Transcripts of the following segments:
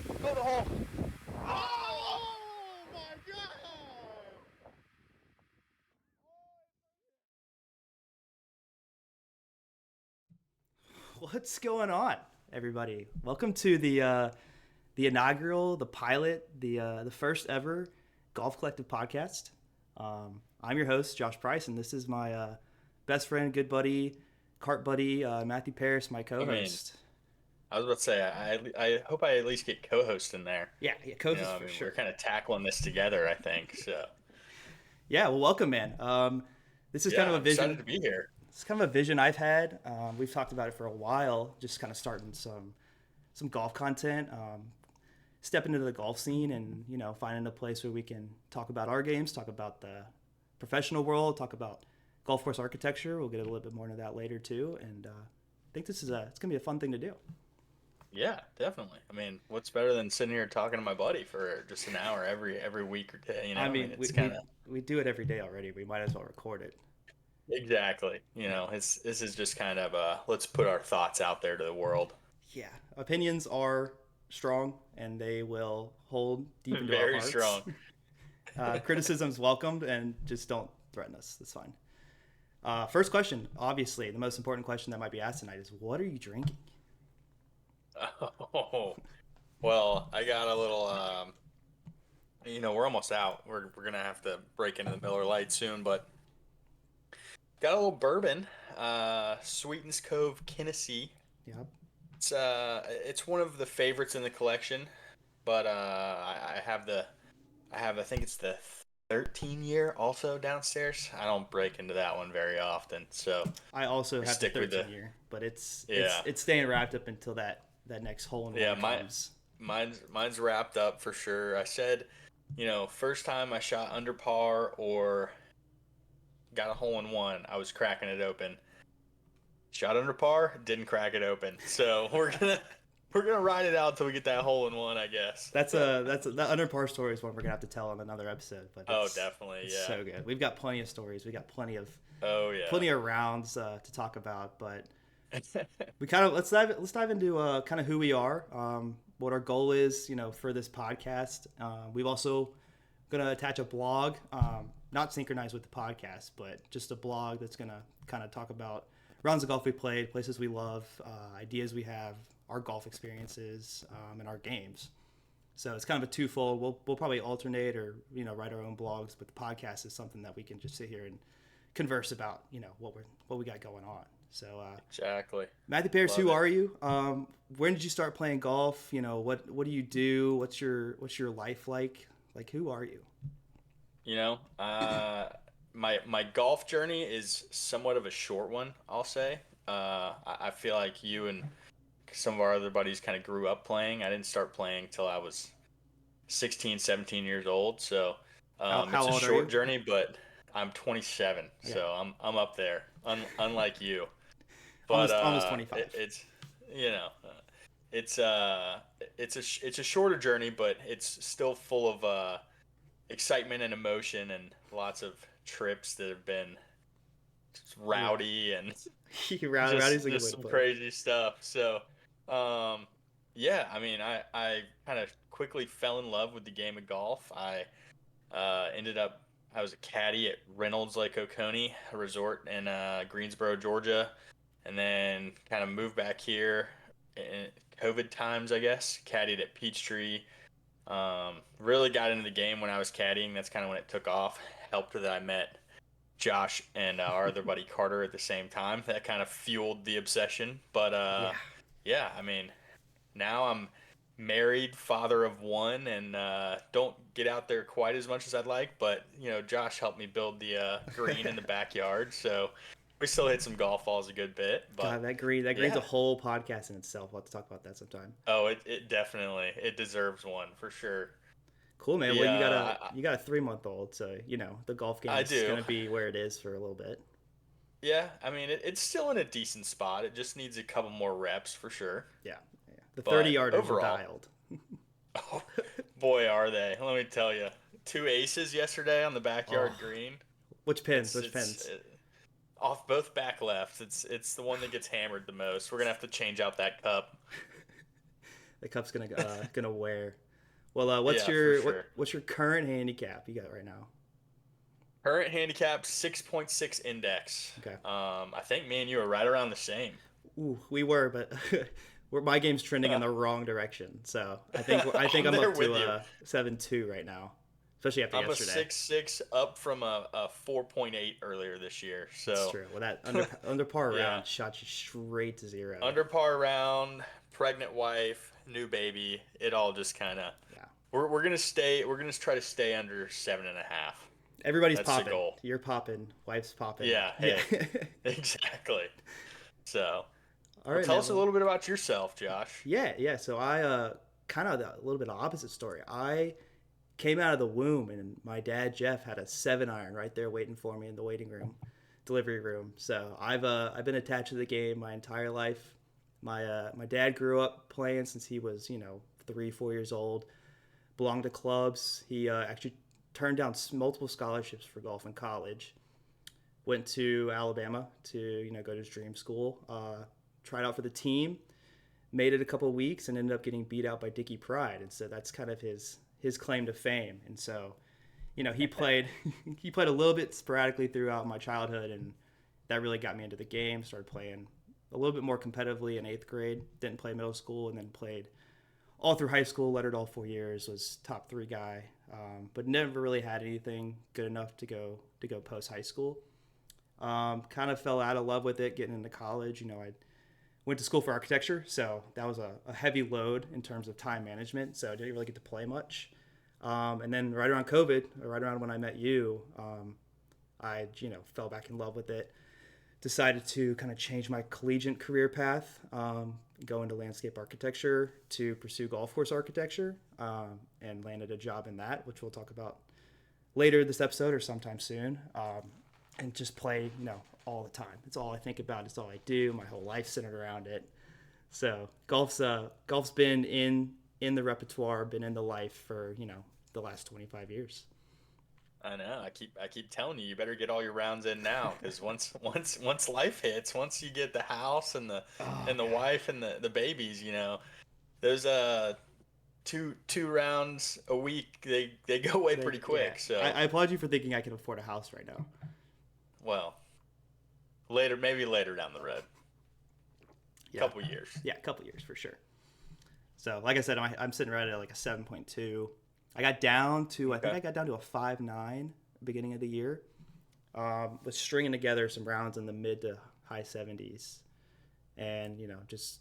Go the hole. Oh my God! What's going on, everybody? Welcome to the inaugural, the pilot, the first ever Golf Collective podcast. I'm your host, Josh Price, and this is my best friend, good buddy, cart buddy, Matthew Parris, my I mean, co-host. I was about to say, I hope I at least get co-host in there. Yeah, You know, co-host I for mean, we're sure. kind of tackling this together, I think. So, Yeah, well, welcome, man. This is kind yeah, of a I'm excited vision. to be here. It's kind of a vision I've had. We've talked about it for a while, just kind of starting some golf content. Step into the golf scene and finding a place where we can talk about our games, talk about the professional world, talk about golf course architecture. We'll get a little bit more into that later too, and I think this is it's gonna be a fun thing to do. Yeah, definitely. I mean, what's better than sitting here talking to my buddy for just an hour every week or day, you I know? I mean, mean, it's kind of we do it every day already. We might as well record it. exactly, you know, it's this is just kind of let's put our thoughts out there to the world. Yeah, opinions are strong and they will hold deep into our Very hearts. strong. Criticism's welcomed, and just don't threaten us. That's fine. First question, obviously, the most important question that might be asked tonight is, what are you drinking? Oh, well, I got a little you know, we're almost out. We're gonna have to break into the Miller Lite soon, but got a little bourbon, Sweetens Cove, Tennessee. Yep. It's one of the favorites in the collection, but I have I think it's the 13 year also downstairs. I don't break into that one very often, so I also we have the stick with the 13 year, but it's it's yeah it's staying wrapped up until that next hole in yeah one comes. mine's wrapped up for sure. I said, you know, first time I shot under par or got a hole in one, I was cracking it open. Shot under par, didn't crack it open. So we're gonna ride it out until we get that hole in one, I guess. That under par story is one we're gonna have to tell on another episode, but Oh, it's definitely, it's yeah. so good. We've got plenty of stories. We got Oh yeah. plenty of rounds to talk about, but we kind of let's dive into kind of who we are, what our goal is, for this podcast. We've also gonna attach a blog, not synchronized with the podcast, but just a blog that's gonna kind of talk about rounds of golf we played, places we love, ideas we have, our golf experiences, and our games. So it's kind of a twofold. We'll probably alternate or write our own blogs, but the podcast is something that we can just sit here and converse about. What we got going on. So Exactly. Matthew Parris, Love who it. are you? When did you start playing golf? What do you do? What's your life like? Like, who are you? You know, my golf journey is somewhat of a short one, I'll say. I feel like you and some of our other buddies kind of grew up playing. I didn't start playing till I was 16, 17 years old. So How it's a old are short you? journey, but I'm 27, Yeah, so I'm up there, unlike you. But almost 25. it's you know it's it's a shorter journey, but it's still full of excitement and emotion and lots of trips that have been Yeah, rowdy and Rowdy's a good way just to some put it. crazy stuff. So, um, yeah, I mean, I kind of quickly fell in love with the game of golf. Ended up I was a caddy at Reynolds Lake Oconee, a resort in Greensboro, Georgia, and then kind of moved back here in COVID times, I guess. Caddied at Peachtree. Really got into the game when I was caddying. That's kind of when it took off. Helped that I met Josh and our other buddy Carter at the same time. That kind of fueled the obsession. But Yeah, yeah, I mean, now I'm married, father of one, and don't get out there quite as much as I'd like. But you know, Josh helped me build the green in the backyard, so we still hit some golf balls a good bit. But God, that green's a yeah, whole podcast in itself. We'll have to talk about that sometime. oh, it definitely it deserves one for sure. Cool, man. The Well, you got a 3 month old, so the golf I game's do. gonna be where it is for a little bit. Yeah, I mean it's still in a decent spot. It just needs a couple more reps for sure. Yeah, yeah. The 30 But yarders are overall, dialed. oh boy, are they! Let me tell you, two aces yesterday on the Oh, backyard green. which pins? It's Which it's pins? off both back lefts. It's the one that gets hammered the most. We're gonna have to change out that cup. The cup's gonna wear. Well, Yeah, for sure. what's your current handicap you got right now? Current handicap 6.6 index. Okay. I think me and you are right around the same. Ooh, we were, but my game's trending in the wrong direction. So I think I'm there up with to you. 7-2 right now, especially after I'm a yesterday. 6.6 up from a 4.8 earlier this year. That's So true. Well, that under par yeah, round shot you straight to zero. under par round, pregnant wife, new baby. It all just kind of. Yeah. We're gonna stay. We're gonna try to stay under 7.5. Everybody's That's the popping. goal. You're popping. Wife's popping. Yeah. Yeah. Hey. Exactly. So, All well, right, tell man. us a little bit about yourself, Josh. Yeah. So I kind of a little bit of opposite story. I came out of the womb, and my dad Jeff had a 7-iron right there waiting for me in the waiting room, delivery room. So I've been attached to the game my entire life. My dad grew up playing since he was 3-4 years old. Belonged to clubs. He actually turned down multiple scholarships for golf in college. Went to Alabama to go to his dream school. Tried out for the team. Made it a couple of weeks and ended up getting beat out by Dickie Pride, and so that's kind of his claim to fame. And so, he played he played a little bit sporadically throughout my childhood, and that really got me into the game. Started playing a little bit more competitively in 8th grade. Didn't play middle school, and then played all through high school. Lettered all 4 years. Was top 3 guy, but never really had anything good enough to go post high school. Kind of fell out of love with it getting into college. I went to school for architecture, so that was a heavy load in terms of time management, so I didn't really get to play much. And then right around COVID, or right around when I met you, I fell back in love with it. Decided to kind of change my collegiate career path, go into landscape architecture to pursue golf course architecture, and landed a job in that, which we'll talk about later this episode or sometime soon. And just play, all the time. It's all I think about. It's all I do. My whole life's centered around it. So golf's been in the repertoire, been in the life for the last 25 years. I know. I keep telling you, you better get all your rounds in now, because once life hits, once you get the house and the wife and the babies, those two rounds a week, they go away pretty quick. Yeah. So I applaud you for thinking I can afford a house right now. Well, maybe later down the road. Yeah. Couple years. Yeah, a couple years for sure. So, like I said, I'm sitting right at like a 7.2. I got down to I think I got down to a 5.9 beginning of the year. Was stringing together some rounds in the mid to high 70s, and just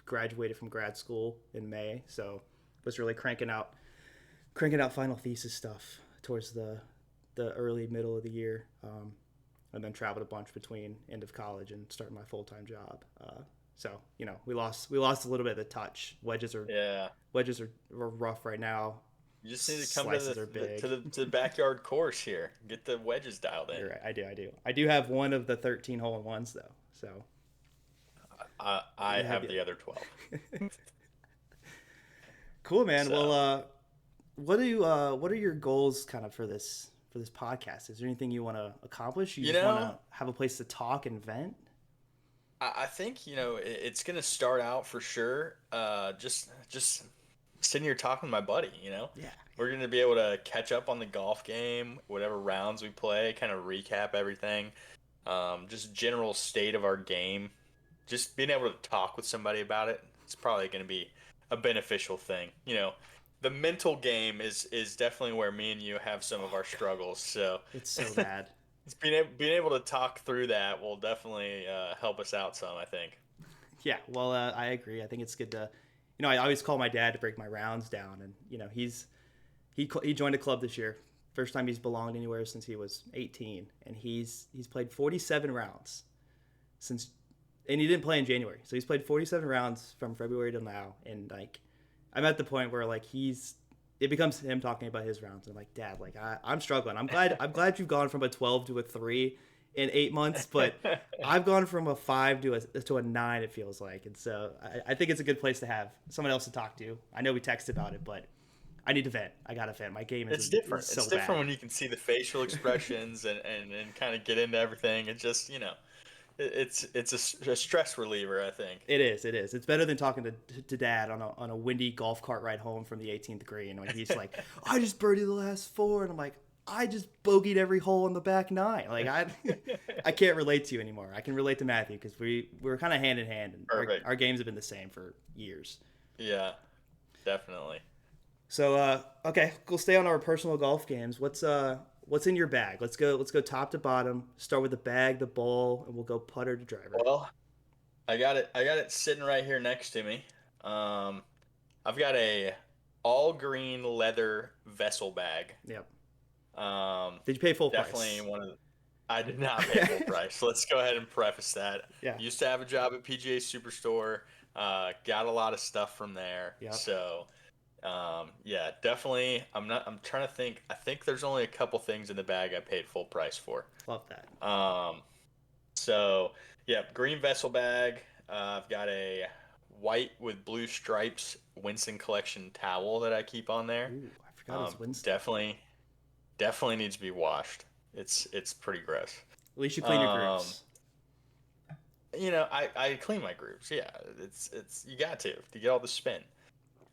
graduated from grad school in May. So, was really cranking out final thesis stuff towards the early middle of the year. And then traveled a bunch between end of college and starting my full-time job. So we lost a little bit of the touch. Wedges are rough right now. You just need to come to the backyard course here. Get the wedges dialed in. You're right. I do have one of the 13 hole-in-ones though. So I have the other 12. Cool, man. So, well, what are your goals kind of for this podcast? Is there anything you want to accomplish? You just want to have a place to talk and vent? I think, it's going to start out for sure. Just sitting here talking to my buddy, Yeah. We're going to be able to catch up on the golf game, whatever rounds we play, kind of recap everything. Just general state of our game. Just being able to talk with somebody about it. It's probably going to be a beneficial thing. The mental game is definitely where me and you have some of our struggles. So it's so bad. It's being able to talk through that will definitely help us out some, I think. Yeah, well, I agree. I think it's good to, I always call my dad to break my rounds down, and he joined a club this year. First time he's belonged anywhere since he was 18, and he's played 47 rounds and he didn't play in January, so he's played 47 rounds from February till now, and I'm at the point where it becomes him talking about his rounds. I'm like, Dad, I'm struggling. I'm glad you've gone from a 12 to a 3 in 8 months, but I've gone from a 5 to a 9. It feels like, and so I think it's a good place to have someone else to talk to. I know we texted about it, but I need to vent. I gotta vent. My game is different. So it's different bad. when you can see the facial expressions and kind of get into everything. It just a stress reliever, I think. It is. It is. It's better than talking to Dad on a windy golf cart ride home from the 18th green when he's like, "I just birdied the last four," and I'm like, "I just bogeyed every hole in the back nine." Like I can't relate to you anymore. I can relate to Matthew because we're kind of hand in hand, and Perfect. our games have been the same for years. Yeah, definitely. So okay, we'll stay on our personal golf games. What's in your bag? Let's go top to bottom. Start with the bag, the ball, and we'll go putter to driver. Well, I got it sitting right here next to me. Um, I've got a all green leather vessel bag. Yep. Um, Did you pay full definitely price? one of the, I did not pay full price. Let's go ahead and preface that. Yeah. Used to have a job at PGA Superstore. Got a lot of stuff from there. Yep. So, yeah, definitely. I'm trying to think. I think there's only a couple things in the bag I paid full price for. Love that. So yeah, green vessel bag. I've got a white with blue stripes Winston collection towel that I keep on there. Ooh, I forgot it was Winston. Definitely needs to be washed. It's pretty gross. At least you clean your grooves. I clean my grooves. Yeah, it's you got to get all the spin.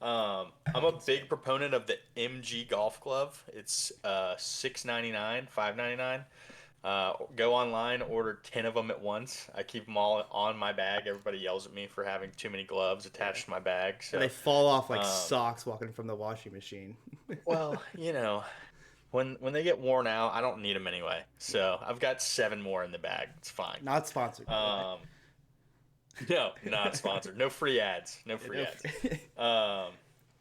I'm a big proponent of the MG golf glove. It's $6.99, $5.99. Go online, order 10 of them at once. I keep them all on my bag. Everybody yells at me for having too many gloves attached to my bag. So And they fall off like socks walking from the washing machine. well, when they get worn out, I don't need them anyway. So I've got 7 more in the bag. It's fine. Not sponsored. No, not sponsored. No free ads. No free ads.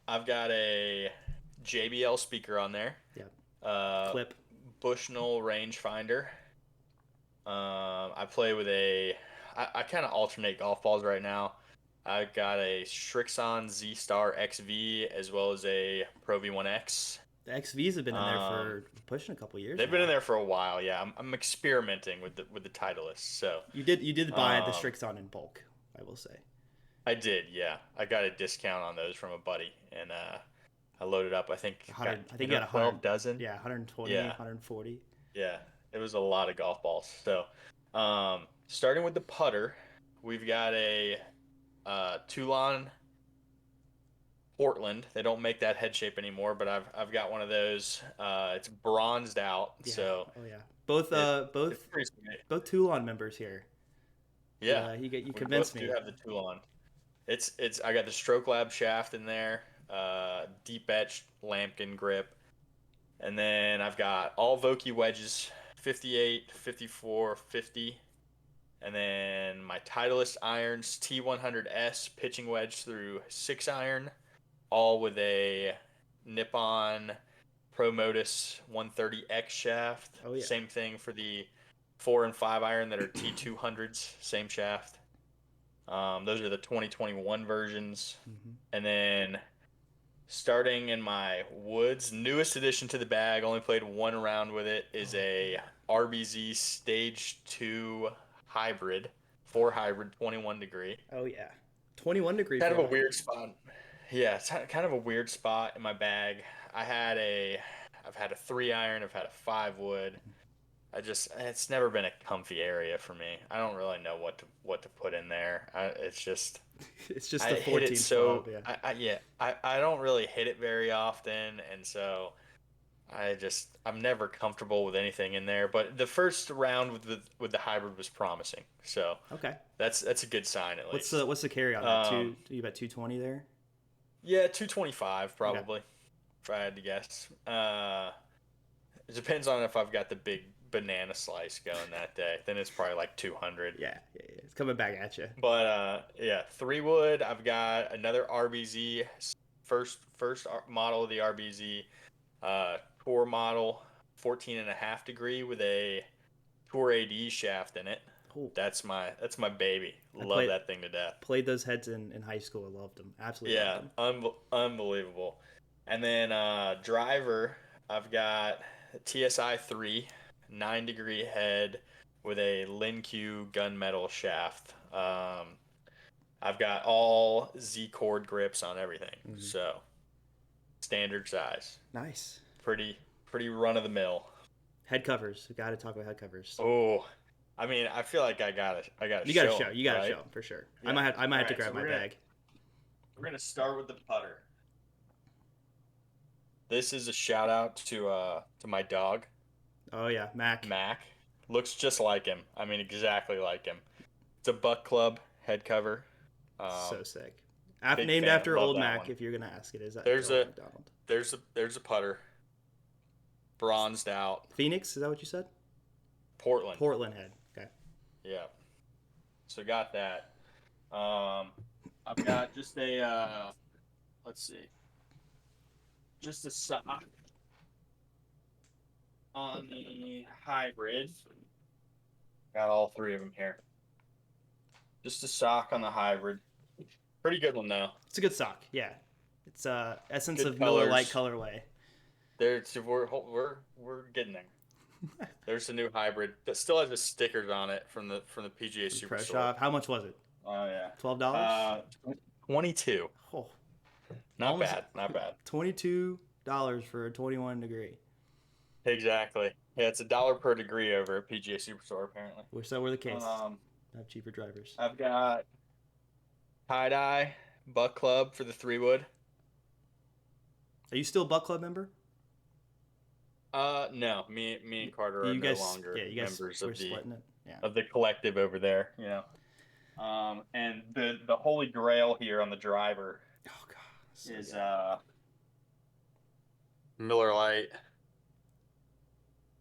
I've got a JBL speaker on there. Yeah. Clip. Bushnell rangefinder. I play with I kind of alternate golf balls right now. I got a Srixon Z-Star XV as well as a Pro V1X. The XVs have been in there for pushing a couple years. They've been in there for a while. Yeah, I'm experimenting with the Titleist. So you did buy the Srixon in bulk, I will say. I did. Yeah, I got a discount on those from a buddy, and I loaded up. I think you got 12 dozen. Yeah, 120, 140. Yeah, it was a lot of golf balls. So, starting with the putter, we've got a Toulon Portland. They don't make that head shape anymore, but I've got one of those. It's bronzed out. Yeah. So oh yeah, both Toulon members here. Yeah, you convinced me. We do have the Toulon. I got the Stroke Lab shaft in there, deep etched lambkin grip, and then I've got all Vokey wedges, 58, 54, 50, and then my Titleist irons, T100S pitching wedge through 6-iron, all with a Nippon Pro Modus 130X shaft. Oh yeah. Same thing for the 4 and 5 iron that are T200s, same shaft. Those are the 2021 versions. Mm-hmm. And then starting in my woods, newest addition to the bag, only played one round with it, is a RBZ Stage 2 hybrid, 4 hybrid, 21 degree. Oh yeah. 21 degree. Kind of a weird spot. Yeah, it's kind of a weird spot in my bag. I've had a 3-iron, I've had a 5 wood. It's never been a comfy area for me. I don't really know what to put in there. It's just the 14th club, yeah. I don't really hit it very often, and so I'm never comfortable with anything in there. But the first round with the hybrid was promising, so okay, that's a good sign at least. What's the carry on that? You about 220 there? Yeah, 225 probably, okay. If I had to guess. It depends on if I've got the big banana slice going that day. Then it's probably like 200. Yeah, it's coming back at you. But 3 wood. I've got another RBZ, first model of the RBZ, tour model, 14.5 degree with a Tour AD shaft in it. Ooh. That's my baby. Love that thing to death. Played those heads in high school. I loved them. Absolutely. Yeah, loved them. Unbelievable. And then driver, I've got TSI 3, 9 degree head with a Lin-Q gunmetal shaft. I've got all Z cord grips on everything, so standard size. Nice. Pretty run of the mill. Head covers. We got to talk about head covers. Oh, I mean, I feel like I gotta You gotta show show. him, You gotta right? show him for sure. Yeah. I might have to Alright, grab so my bag. we're gonna start with the putter. This is a shout out to my dog, Oh yeah, Mac. Mac. Looks just like him. I mean, exactly like him. It's a Buck Club head cover. So sick. Big Named fan. after Love old that Mac. one. If you're gonna ask, it is that There's Old a McDonald. there's a putter. Bronzed out. Phoenix, is that what you said? Portland. Portland head. Okay. Yeah. So got that. I've got just a let's see. Just a sock on the hybrid. Got all three of them here. Just a sock on the hybrid. Pretty good one though. It's a good sock. Yeah. It's essence Good of Miller Lite colors. colorway. We're getting there. There's a new hybrid that still has the stickers on it from the PGA Pro Superstore. Shop. How much was it? Oh yeah. $12. 22. Oh, Not almost bad. Not bad. $22 for a 21 degree. Exactly. Yeah, it's $1 per degree over at PGA Superstore apparently. Wish that were the case. Have cheaper drivers. I've got tie-dye Buck Club for the 3-wood. Are you still a Buck Club member? No. Me and Carter are no longer members of the collective over there. You know. And the holy grail here on the driver is Miller Lite.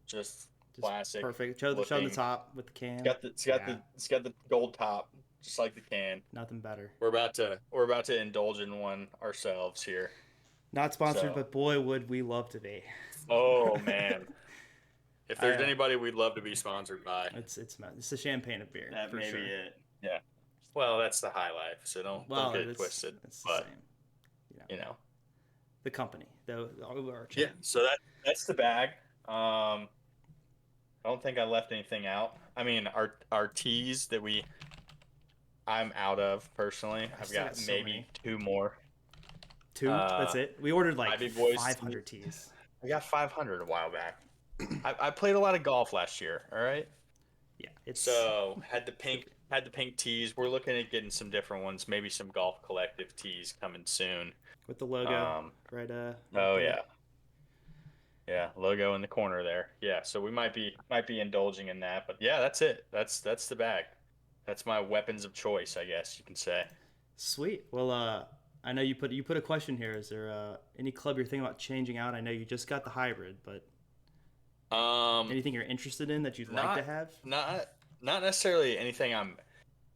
Just classic. Perfect. Show the top with the can. It's got the gold top, just like the can. Nothing better. We're about to indulge in one ourselves here. Not sponsored, but boy, would we love to be. Oh man, if there's anybody we'd love to be sponsored by, it's the champagne of beer. That for may sure. be it. Yeah. Well, that's the high life, so don't get it twisted. It's but the same. you know, the company, the overarching. Yeah. So that's the bag. I don't think I left anything out. I mean, our teas that I'm out of personally. I've got so maybe many. 2 more. That's it. We ordered like Ivy Boys 500 teas. I got 500 a while back. I played a lot of golf last year. All right. Yeah. So had the pink tees. We're looking at getting some different ones. Maybe some Golf Collective tees coming soon. With the logo, right? Oh yeah. Yeah, logo in the corner there. Yeah, so we might be indulging in that, but yeah, that's it. That's the bag. That's my weapons of choice, I guess you can say. Sweet. Well, I know you put a question here. Is there any club you're thinking about changing out? I know you just got the hybrid, but anything you're interested in that you'd like to have? Not necessarily anything I'm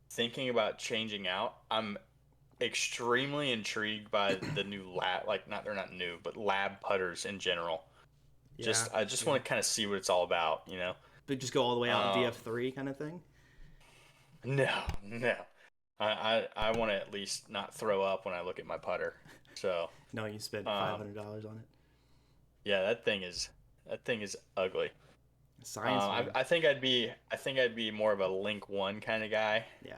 thinking about changing out. I'm extremely intrigued by the new lab, they're not new, but lab putters in general. Yeah, I just want to kind of see what it's all about, you know. But just go all the way out in VF3 kind of thing. No. I want to at least not throw up when I look at my putter. So no, you spent $500 on it. Yeah, that thing is ugly. Science. I think I'd be more of a Link 1 kind of guy. Yeah.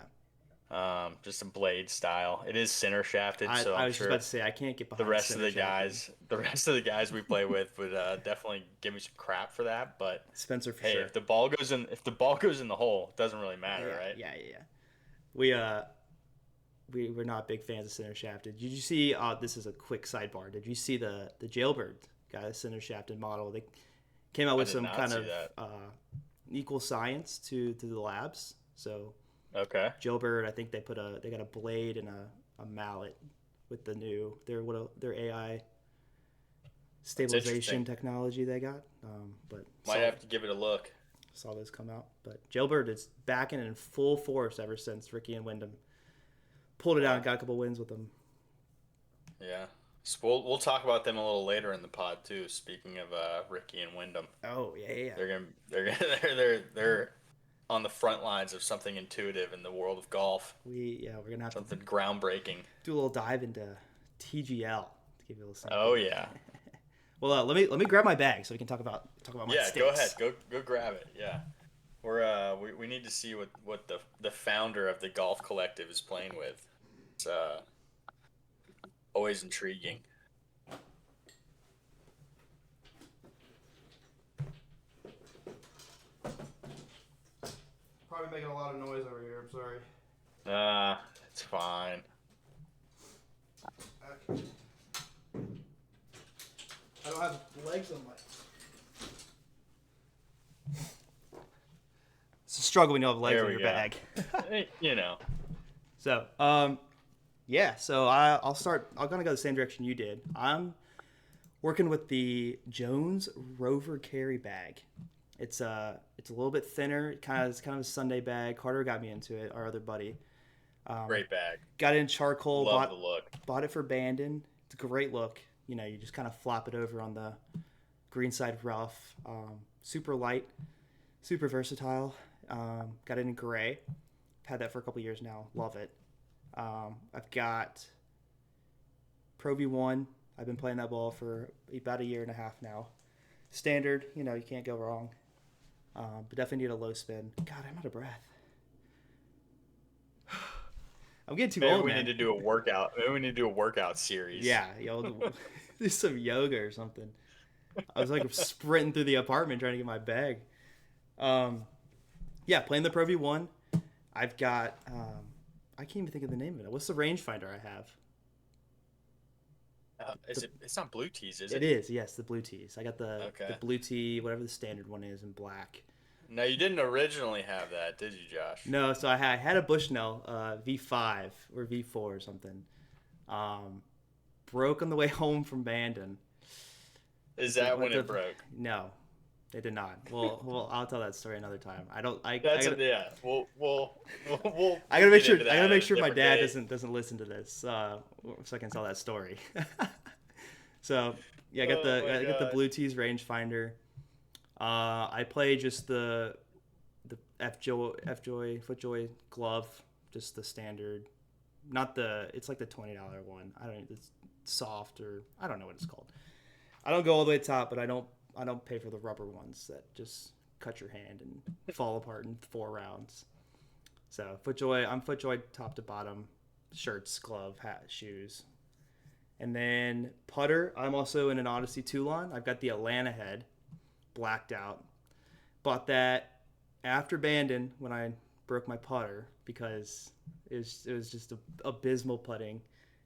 Just a blade style. It is center shafted, so I was just about to say I can't get behind the rest of the guys we play with would definitely give me some crap for that. But Spencer, for sure. If the ball goes in the hole, it doesn't really matter, right? Yeah. We're not big fans of center shafted. Did you see? This is a quick sidebar. Did you see the Jailbird guy, the center shafted model? They came out with some kind of equal science to the labs. So okay, Jailbird, I think they got a blade and a mallet with their AI stabilization technology they got. But might have to give it a look. Saw those come out, but Jailbird is back in full force ever since Ricky and Wyndham pulled it out and got a couple wins with them. Yeah, so we'll talk about them a little later in the pod too. Speaking of Ricky and Wyndham. Oh yeah. They're on the front lines of something intuitive in the world of golf. We're gonna have something groundbreaking. Do a little dive into TGL to give you a little. Oh yeah. Well, let me grab my bag so we can talk about my stakes. Go ahead. Go grab it. Yeah. We need to see what the founder of the Golf Collective is playing with. It's always intriguing. probably making a lot of noise over here. I'm sorry. It's fine. Okay. I don't have legs on my... It's a struggle when you don't have legs on your bag. You know. So, yeah. So I'll start. I'm gonna go the same direction you did. I'm working with the Jones Rover Carry bag. It's a little bit thinner. It's kind of a Sunday bag. Carter got me into it. Our other buddy. Great bag. Got it in charcoal. Love the look. Bought it for Bandon. It's a great look. You know, you just kind of flop it over on the greenside rough. Super light, super versatile. Got it in gray. I've had that for a couple years now. Love it. I've got Pro V1. I've been playing that ball for about a year and a half now. Standard, you know, you can't go wrong. But definitely need a low spin. God, I'm out of breath. I'm getting too old, Maybe we man. need to do a workout. Maybe we need to do a workout series. Yeah, do some yoga or something. I was like sprinting through the apartment trying to get my bag. Yeah, playing the Pro V1. I've got, I can't even think of the name of it. What's the rangefinder I have? It's not blue tees, is it? It is, yes, the blue tees. I got the Okay. blue tee, whatever the standard one is, in black. No, you didn't originally have that, did you, Josh? No, so I had a Bushnell V5 or V4 or something. Broke on the way home from Bandon. Is that when it broke? No, it did not. Well, I'll tell that story another time. We'll I gotta make sure. get into I that gotta on make a sure my different dad day. doesn't listen to this, so I can tell that story. So yeah, I got the blue tees rangefinder. I play just the FJoy glove, just the standard, not the. It's like the $20 one. I don't. It's soft, or I don't know what it's called. I don't go all the way to the top, but I don't pay for the rubber ones that just cut your hand and fall apart in 4 rounds. So FootJoy, I'm FootJoy top to bottom, shirts, glove, hat, shoes. And then putter, I'm also in an Odyssey Toulon. I've got the Atlanta head, blacked out. Bought that after Bandon when I broke my putter because it was just abysmal putting.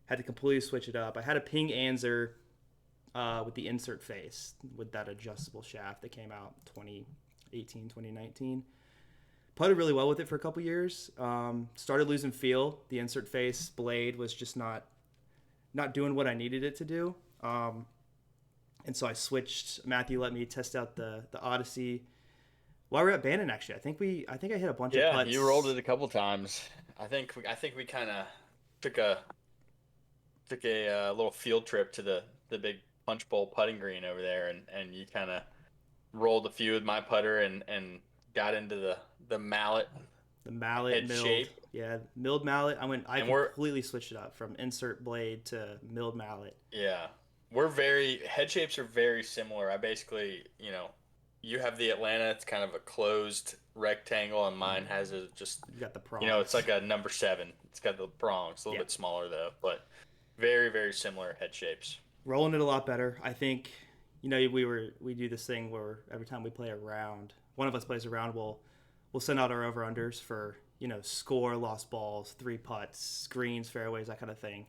Had to completely switch it up. I had a Ping Anser with the insert face with that adjustable shaft that came out 2018, 2019. Putted really well with it for a couple years. Started losing feel. The insert face blade was just not doing what I needed it to do. And so I switched. Matthew let me test out the Odyssey while we were at Bandon. Actually, I think I hit a bunch of putts. Yeah, you rolled it a couple times. I think we kind of took a little field trip to the big punch bowl putting green over there, and you kind of rolled a few with my putter and got into the mallet. The mallet head milled. shape. Yeah, milled mallet. I completely switched it up from insert blade to milled mallet. Yeah. Head shapes are very similar. I basically, you have the Atlanta, it's kind of a closed rectangle, and mine has you got the prongs. It's like a number 7. It's got the prongs, a little bit smaller though, but very, very similar head shapes. Rolling it a lot better. I think, we do this thing where every time we play a round, one of us plays a round, we'll send out our over-unders for, score, lost balls, 3 putts, greens, fairways, that kind of thing.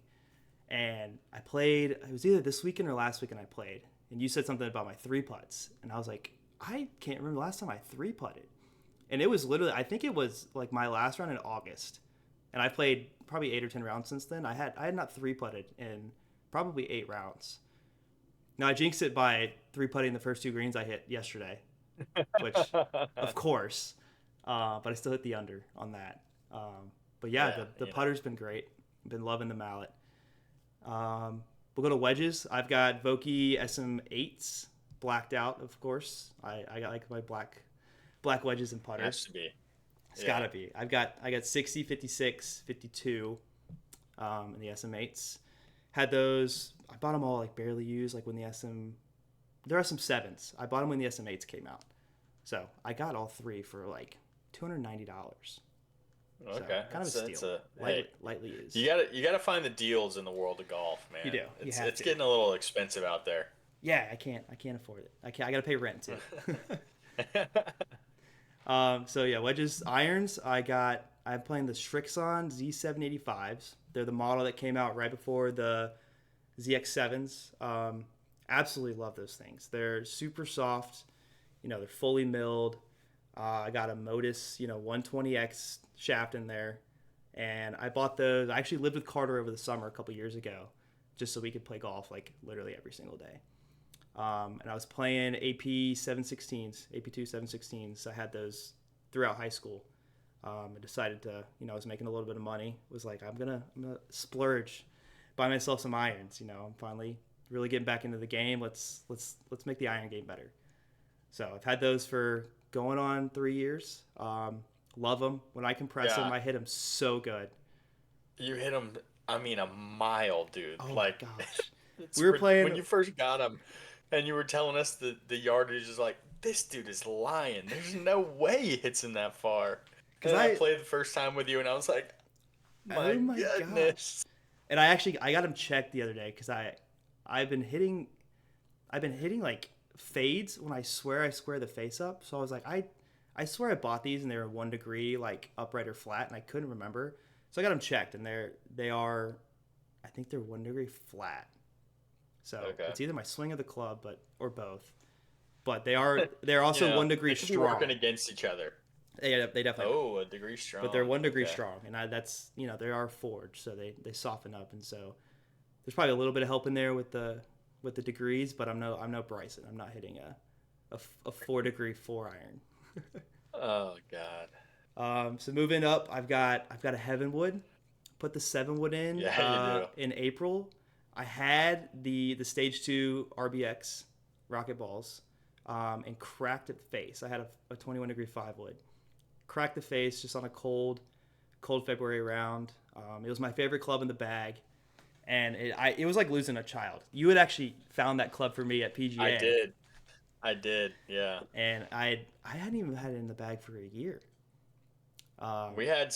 And I played, it was either this weekend or last weekend I played, and you said something about my 3 putts, and I was like, I can't remember the last time I 3 putted. And it was literally, I think it was like my last round in August, and I played probably 8 or 10 rounds since then. I had not 3 putted in probably 8 rounds. Now I jinxed it by 3 putting the first 2 greens I hit yesterday, which of course, but I still hit the under on that. But yeah, the putter's been great. Been loving the mallet. We'll go to wedges. I've got Vokey SM8s blacked out, of course. I got like my black wedges and putters. Has to be. It's gotta be. I got 60, 56, 52 in the SM8s. Had those. I bought them all like barely used. Like when there are some 7s. I bought them when the SM8s came out. So I got all 3 for like $290. Okay, so, kind of a steal. Lightly used. You gotta find the deals in the world of golf, man. You do. It's getting a little expensive out there. Yeah, I can't afford it. I gotta pay rent too. So yeah, wedges, irons. I'm playing the Strixon Z785s. They're the model that came out right before the ZX7s. Absolutely love those things. They're super soft. They're fully milled. I got a Modus, 120X shaft in there. And I bought those. I actually lived with Carter over the summer a couple years ago, just so we could play golf like literally every single day. And I was playing AP 716s, AP2 716s. I had those throughout high school. I decided to, I was making a little bit of money. Was like, I'm gonna splurge, buy myself some irons. I'm finally really getting back into the game. Let's make the iron game better. So I've had those for going on 3 years. Love them. When I compress them, I hit them so good. You hit them, I mean, a mile, dude. Oh like, my gosh. We were playing when you first got them, and you were telling us the yardage is like, this dude is lying. There's no way he hits him that far. Because I played the first time with you, and I was like, my goodness. Gosh. And I got him checked the other day because I've been hitting like fades when I swear the face up. So I was like, I swear I bought these and they were 1 degree like upright or flat, and I couldn't remember. So I got them checked, and they are, I think they're 1 degree flat. So It's either my swing or the club, or both. But they're also 1 degree strong. Be working against each other. They definitely. Oh, a degree strong. But they're 1 degree strong, and that's they are forged, so they soften up, and so there's probably a little bit of help in there with the degrees, but I'm no Bryson. I'm not hitting a 4 degree 4-iron. Oh God. So moving up, I've got a Heavenwood. Put the 7-wood in. Yeah, you do. In April. I had the stage 2 RBX rocket balls, and cracked it face. I had a 21 degree 5-wood. Cracked the face just on a cold February round. It was my favorite club in the bag, and it was like losing a child. You had actually found that club for me at PGA. I did, yeah. And I hadn't even had it in the bag for a year. We had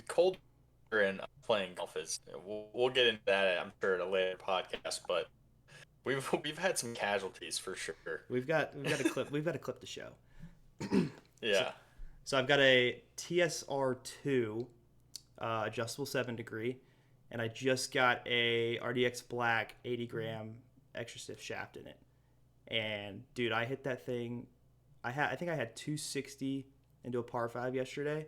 cold and playing golf is. We'll get into that, I'm sure, at a later podcast, but we've had some casualties for sure. We've got a clip. We've got a clip to show. Yeah. So I've got a TSR2 adjustable 7 degree, and I just got a RDX Black 80 gram extra stiff shaft in it. And dude, I hit that thing. I think I had 260 into a par 5 yesterday,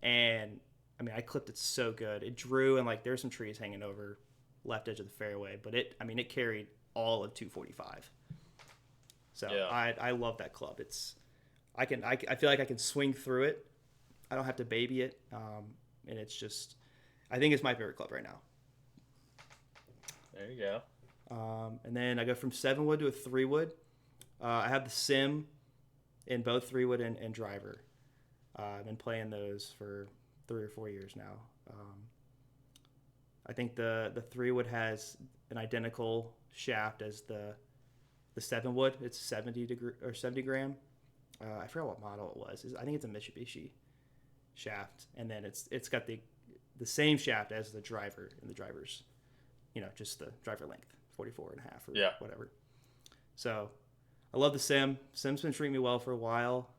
and I mean I clipped it so good. It drew, and like there's some trees hanging over left edge of the fairway, but it carried all of 245. So yeah. I love that club. I feel like I can swing through it. I don't have to baby it, and it's just, I think it's my favorite club right now. There you go. And then I go from 7-wood to a 3-wood. I have the Sim in both 3-wood and driver. I've been playing those for 3 or 4 years now. I think the 3-wood has an identical shaft as the 7-wood. It's 70 gram. I forgot what model it was. I think it's a Mitsubishi shaft, and then it's got the same shaft as the driver in the drivers. Just the driver length, 44 and a half or whatever. So I love the Sim. Sim's been treating me well for a while.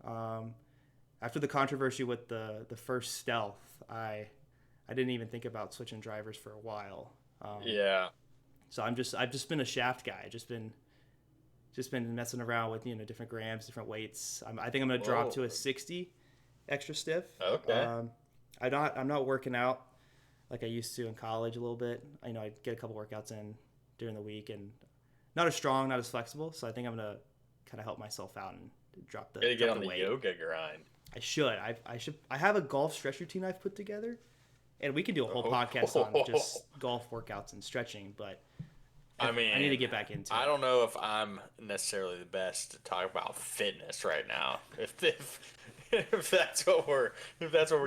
After the controversy with the first Stealth, I didn't even think about switching drivers for a while. So I've just been a shaft guy. Just been messing around with different grams, different weights. I think I'm gonna drop to a 60 extra stiff. Okay. I'm not working out like I used to in college a little bit. I get a couple workouts in during the week, and not as strong, not as flexible. So I think I'm gonna kind of help myself out and drop the. Gotta get on the weight. Yoga grind. I should. I have a golf stretch routine I've put together, and we can do a whole podcast on just golf workouts and stretching. But I need to get back into it. I don't know if I'm necessarily the best to talk about fitness right now. If that's what we're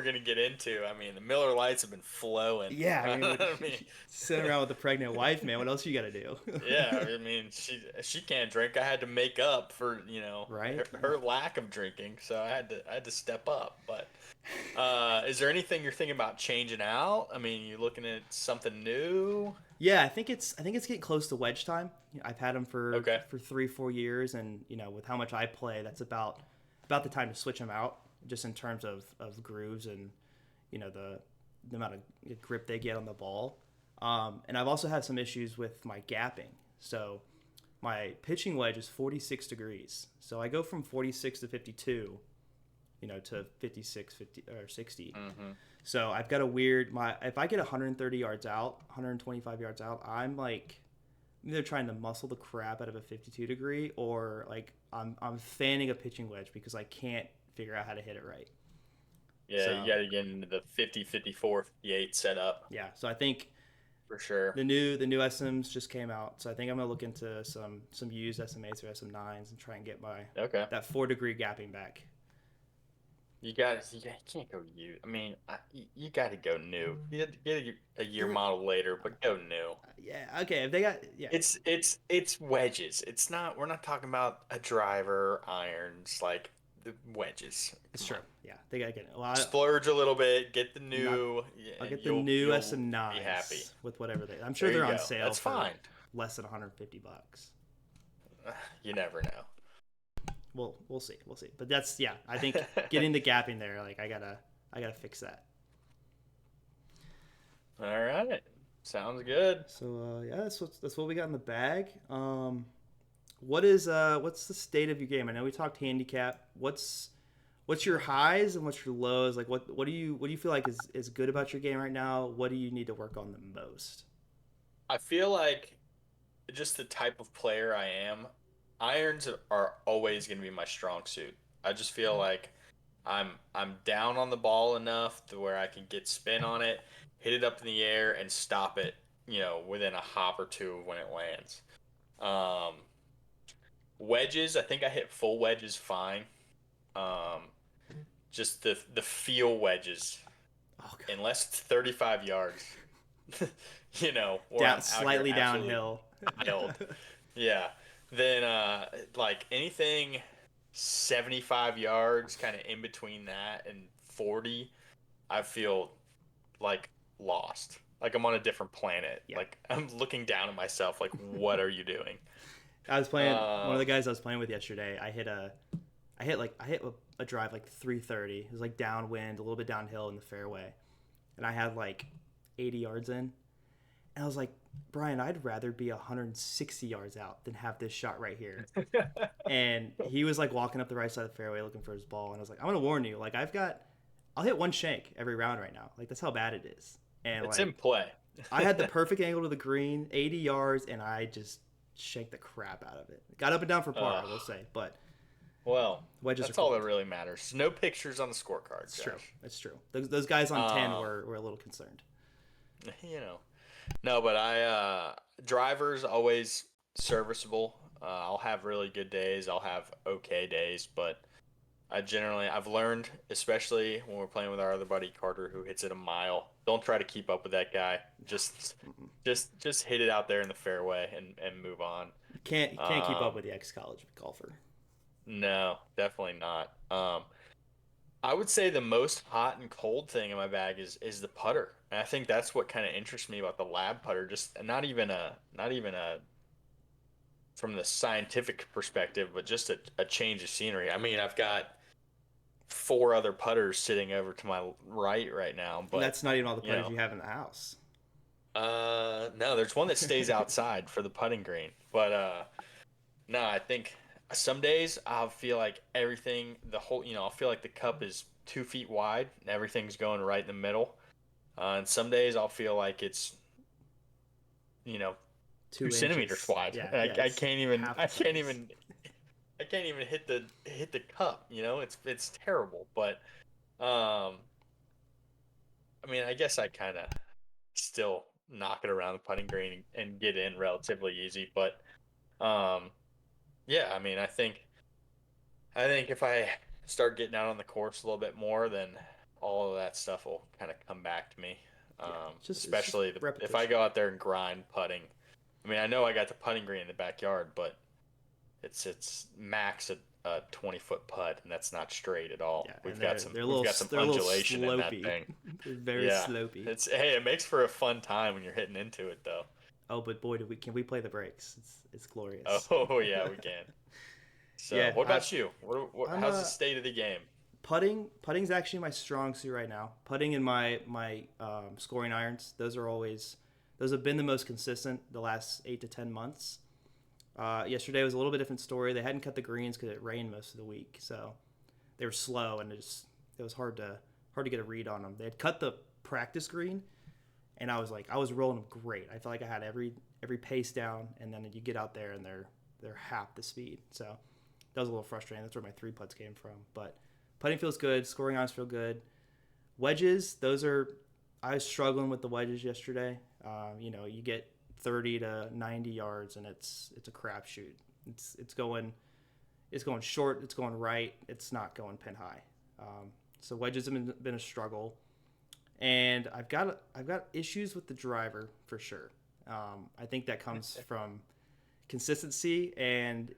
gonna get into, I mean, the Miller Lights have been flowing. Yeah, I mean, sitting around with a pregnant wife, man. What else you got to do? Yeah, I mean, she can't drink. I had to make up for right? her lack of drinking, so I had to step up. But is there anything you're thinking about changing out? I mean, you looking at something new? Yeah, I think it's getting close to wedge time. I've had them for 3-4 years, and with how much I play, that's about about the time to switch them out, just in terms of grooves and the amount of grip they get on the ball. And I've also had some issues with my gapping. So my pitching wedge is 46 degrees. So I go from 46 to 52, to 56, 50 or 60. Mm-hmm. So I've got if I get 130 yards out, 125 yards out, I'm like either trying to muscle the crap out of a 52 degree, or like I'm fanning a pitching wedge because I can't figure out how to hit it right. Yeah, so, you got to get into the 50, 54, 58 setup. Yeah, so I think for sure the new SMs just came out, so I think I'm gonna look into some used SM8s or SM9s and try and get that 4 degree gapping back. You can't go used. I mean, you got to go new. You get a year model later, but go new. Yeah. Okay. If they got It's wedges. It's not. We're not talking about a driver, irons, like the wedges. It's true. Yeah, they gotta get it. Well, splurge a little bit. Get the new. I'll get the new SM9s. Be happy with whatever they. I'm sure they're on sale. That's fine. Less than $150. You never know. We'll see. But that's I think getting the gapping there, like I gotta fix that. All right, sounds good. So that's what we got in the bag. What's the state of your game? I know we talked handicap. What's your highs and what's your lows? Like what do you feel like is good about your game right now? What do you need to work on the most? I feel like just the type of player I am, irons are always going to be my strong suit. I just feel like I'm down on the ball enough to where I can get spin on it, hit it up in the air, and stop it, within a hop or two when it lands. Wedges, I think I hit full wedges fine. Just the feel wedges, unless it's 35 yards, slightly downhill. Yeah. Then like anything 75 yards, kind of in between that and 40, I feel like lost. Like I'm on a different planet. Yeah. Like I'm looking down at myself like, what are you doing? I was playing one of the guys I was playing with yesterday. I hit a drive like 330. It was like downwind, a little bit downhill in the fairway. And I had like 80 yards in. And I was like, Brian, I'd rather be 160 yards out than have this shot right here. And he was like walking up the right side of the fairway looking for his ball. And I was like, I'm going to warn you. Like I'll hit one shank every round right now. Like that's how bad it is. And it's in play. I had the perfect angle to the green, 80 yards, and I just shanked the crap out of it. Got up and down for par, I will say. But wedges that's all that really matters. No pictures on the scorecard. It's true. Those guys on 10 were a little concerned. No, but drivers always serviceable. I'll have really good days. I'll have okay days, but I've learned, especially when we're playing with our other buddy Carter, who hits it a mile. Don't try to keep up with that guy. Just hit it out there in the fairway and move on. You can't keep up with the ex-college golfer. No, definitely not. I would say the most hot and cold thing in my bag is the putter. And I think that's what kind of interests me about the lab putter. Just not even a from the scientific perspective, but just a change of scenery. I mean, I've got 4 other putters sitting over to my right now, but and that's not even all the putters you have in the house. No, there's one that stays outside for the putting green. But no, I think some days I'll feel like everything, I'll feel like the cup is 2 feet wide and everything's going right in the middle. And some days I'll feel like it's, 2 centimeters wide. Yeah, I can't even hit the cup. It's terrible. But I mean, I guess I kind of still knock it around the putting green and get in relatively easy. But yeah, I mean, I think if I start getting out on the course a little bit more, then all of that stuff will kind of come back to me. Especially if I go out there and grind putting. I mean, I know I got the putting green in the backyard, but it's max a 20-foot putt, and that's not straight at all. Yeah, we've got some undulation in that thing. They're very slopey. It makes for a fun time when you're hitting into it, though. Oh, but boy, can we play the breaks? It's glorious. Oh yeah, we can. So, Yeah, what about you? I'm How's the state of the game? putting's actually my strong suit right now. Putting and my scoring irons. Those have been the most consistent the last 8 to 10 months. Yesterday was a little bit different story. They hadn't cut the greens because it rained most of the week, so they were slow and it was hard to get a read on them. They had cut the practice green, and I was rolling them great. I felt like I had every pace down, and then you get out there and they're half the speed. So that was a little frustrating. That's where my three putts came from. But putting feels good. Scoring irons feel good. Wedges, I was struggling with the wedges yesterday. You get 30 to 90 yards, and it's a crapshoot. It's going short. It's going right. It's not going pin high. So wedges have been a struggle, and I've got issues with the driver for sure. I think that comes from consistency and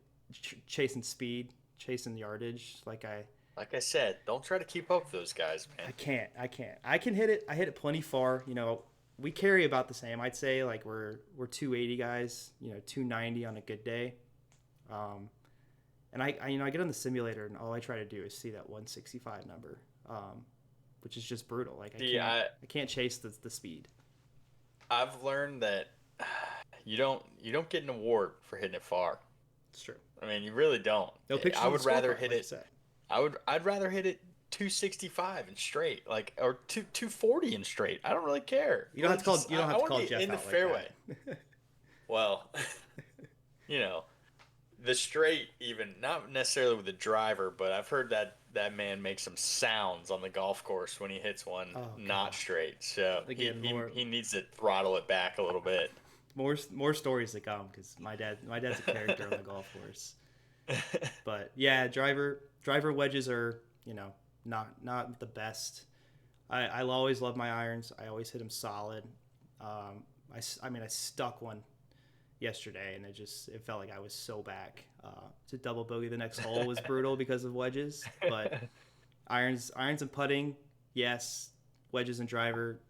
chasing speed, chasing yardage. Like I said, don't try to keep up with those guys, man. I can't. I can hit it. I hit it plenty far. We carry about the same. I'd say like we're 280 guys. 290 on a good day. And I get on the simulator and all I try to do is see that 165 number, which is just brutal. Like I can't chase the speed. I've learned that you don't get an award for hitting it far. It's true. I mean, you really don't. No pictures. I would rather hit like it. I'd rather hit it 265 and straight, or 240 and straight. I don't really care. You don't have to call Jeff in the out fairway. Like Well, the straight, even not necessarily with the driver, but I've heard that man makes some sounds on the golf course when he hits one not straight. So Again, he needs to throttle it back a little bit. More stories to come because my dad's a character on the golf course. But yeah, driver wedges are not the best. I'll always love my irons. I always hit them solid. I stuck one yesterday and it felt like I was so back. To double bogey the next hole was brutal because of wedges, but irons and putting, yes. Wedges and driver,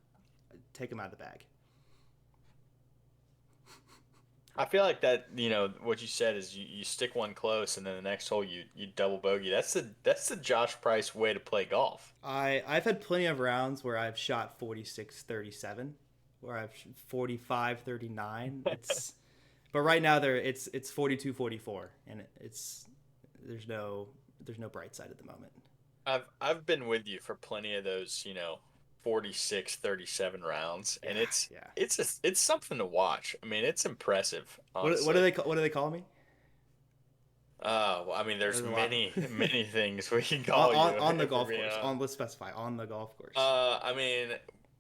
take them out of the bag. I feel like that, what you said is you stick one close and then the next hole you double bogey. That's the Josh Price way to play golf. I've had plenty of rounds where I've shot 46-37, where I've 45-39. But right now it's 42-44 and there's no bright side at the moment. I've been with you for plenty of those, 46-37 rounds, and it's something to watch. I mean, it's impressive. Honestly. What do they call me? Well, I mean, there's many things we can call you on the golf course. Let's specify on the golf course. I mean,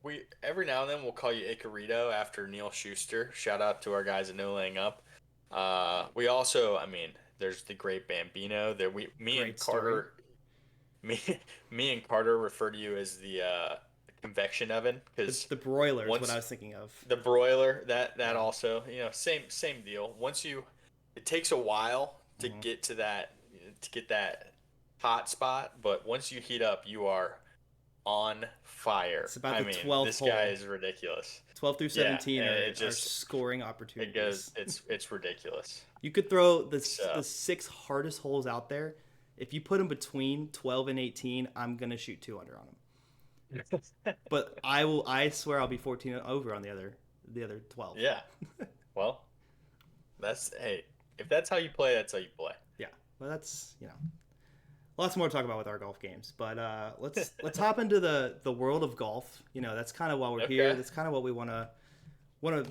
we every now and then we'll call you Icarito after Neil Schuster. Shout out to our guys at No Laying Up. We also, I mean, there's the great Bambino. Me and Carter refer to you as the convection oven because the broiler is what I was thinking of. The broiler, that also, same deal. It takes a while to get to that hot spot, but once you heat up, you are on fire. It's about the 12th this hole. guy is ridiculous. 12 through 17 are scoring opportunities. It's ridiculous. You could throw the 6 hardest holes out there. If you put them between 12 and 18, I'm gonna shoot 2 under on them. But I swear I'll be 14 over on the other 12. Yeah. Well, if that's how you play, that's how you play. Yeah. Well, that's, lots more to talk about with our golf games. But let's hop into the world of golf. That's kind of why we're here. That's kind of what we want to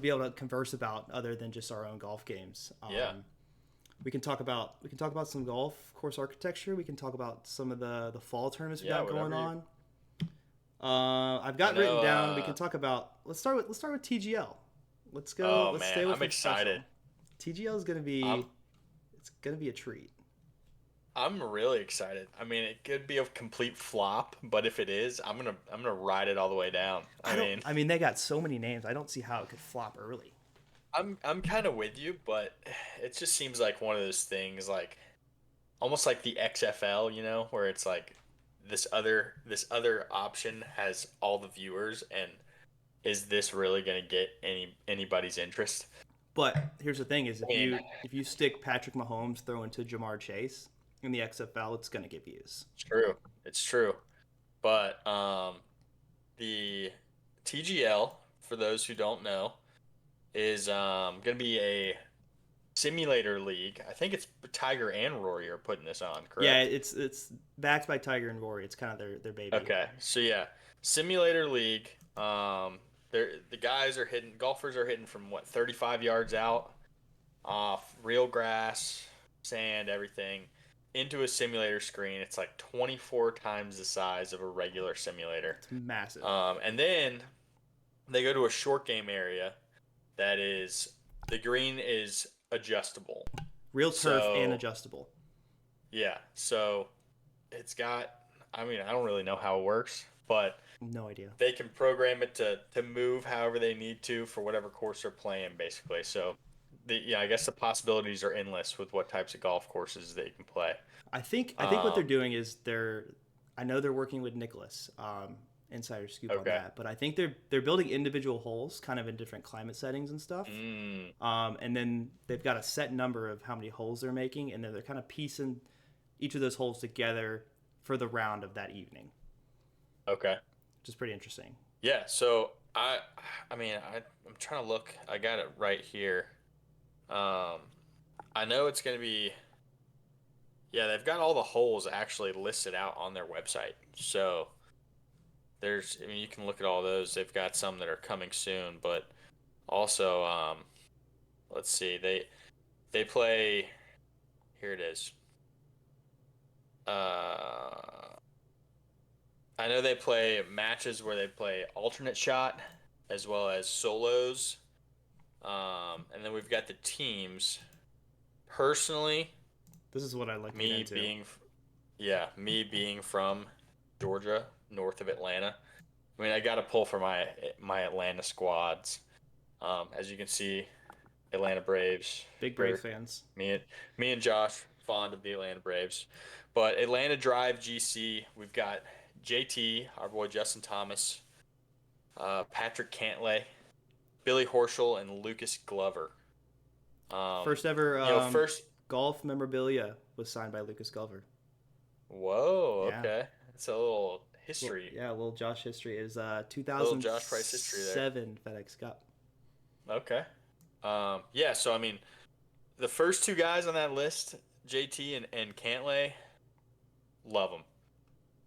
be able to converse about other than just our own golf games. We can talk about some golf course architecture. We can talk about some of the fall tournaments we got going on. I've got written down. We can talk about. Let's start with TGL. Let's go. Oh, let's man, stay with I'm excited. TGL is gonna be. It's gonna be a treat. I'm really excited. I mean, it could be a complete flop, but if it is, I'm gonna ride it all the way down. I mean, they got so many names. I don't see how it could flop early. I'm kind of with you, but it just seems like one of those things, like almost like the XFL, where it's like this other option has all the viewers, and is this really gonna get anybody's interest? But here's the thing: is I mean, if you stick Patrick Mahomes throwing to Jamar Chase in the XFL, it's gonna get views. it's true. It's true. But the TGL, for those who don't know, is going to be a simulator league. I think it's Tiger and Rory are putting this on, Yeah, correct? it's backed by Tiger and Rory. It's kind of their baby. Okay, so yeah, simulator league. The guys are hitting, golfers are hitting from what 35 yards out, off real grass, sand, everything, into a simulator screen. It's like 24 times the size of a regular simulator. It's massive. And then they go to a short game area that is the green is adjustable. Real turf and So adjustable. yeah, so it's got. I mean, I don't really know how it works, but No idea. they can program it to move however they need to for whatever course they're playing, basically. So, I guess the possibilities are endless with what types of golf courses they can play. I think what they're doing is I know they're working with Nicholas, insider scoop on Okay. that, but I think they're building individual holes kind of in different climate settings and stuff. Mm, And then they've got a set number of how many holes they're making, and then they're kind of piecing each of those holes together for the round of that evening, okay. which is pretty interesting. Yeah. So I'm trying to look. I got it right here. Um, I know it's going to be. Yeah, they've got all the holes actually listed out on their website. So I mean, you can look at all those. They've got some that are coming soon, but also, let's see, they play. Here it is. Uh, I know they play matches where they play alternate shot as well as solos. And then we've got the teams. Personally, This is what I'd like to get me into. being, yeah, me being from Georgia, north of Atlanta. I mean, I got to pull for my Atlanta squads. As you can see, Atlanta Braves. Big For Braves fans. me and Josh, fond of the Atlanta Braves. But Atlanta Drive GC, we've got JT, our boy Justin Thomas, Patrick Cantlay, Billy Horschel, and Lucas Glover. First ever First. golf memorabilia was signed by Lucas Glover. Whoa, Yeah. okay, that's a little Well, history, yeah, a little Josh history is little Josh Price history there. 2007 FedEx Cup. Okay. Yeah, so I mean, the first two guys on that list, JT and Cantlay, love them.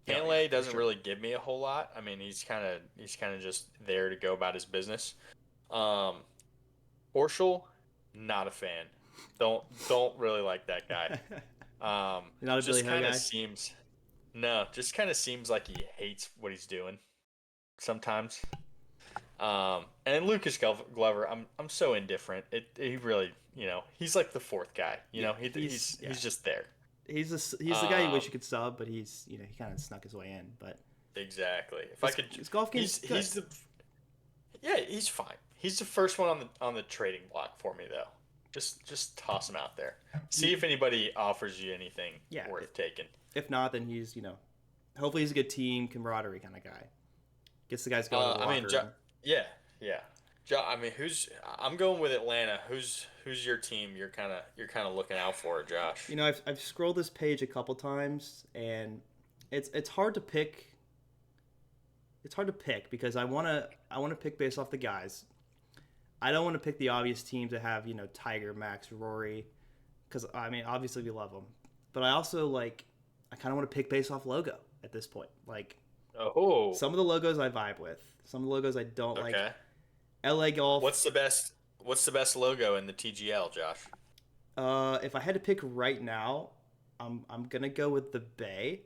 Yeah, Cantlay for doesn't sure. really give me a whole lot. I mean, he's kind of just there to go about his business. Um, Horschel, not a fan. Don't really like that guy. You're not a Billy Just Ho kind of guy? seems no, just kind of seems like he hates what he's doing sometimes. And then Lucas Glover, I'm so indifferent. He really, he's like the fourth guy. Yeah, He's just there. He's the guy you wish you could sub, but he kind of snuck his way in. But Exactly. If I could, his golf game's good. he's the yeah, he's fine. He's the first one on the trading block for me though. Just toss him out there. See if anybody offers you anything Yeah, worth taking. If not, then he's hopefully he's a good team camaraderie kind of guy. Gets the guys going to the I mean, locker room. yeah, yeah. I mean, I'm going with Atlanta. Who's your team? You're kind of looking out for, Josh. I've scrolled this page a couple times, and it's hard to pick. It's hard to pick because I wanna pick based off the guys. I don't want to pick the obvious teams that have Tiger, Max, Rory, because I mean obviously we love them, but I also I kind of want to pick based off logo at this point. Like Oh, some of the logos I vibe with, some of the logos I don't like. okay. LA Golf. What's the best logo in the TGL, Josh? If I had to pick right now, I'm gonna go with the Bay,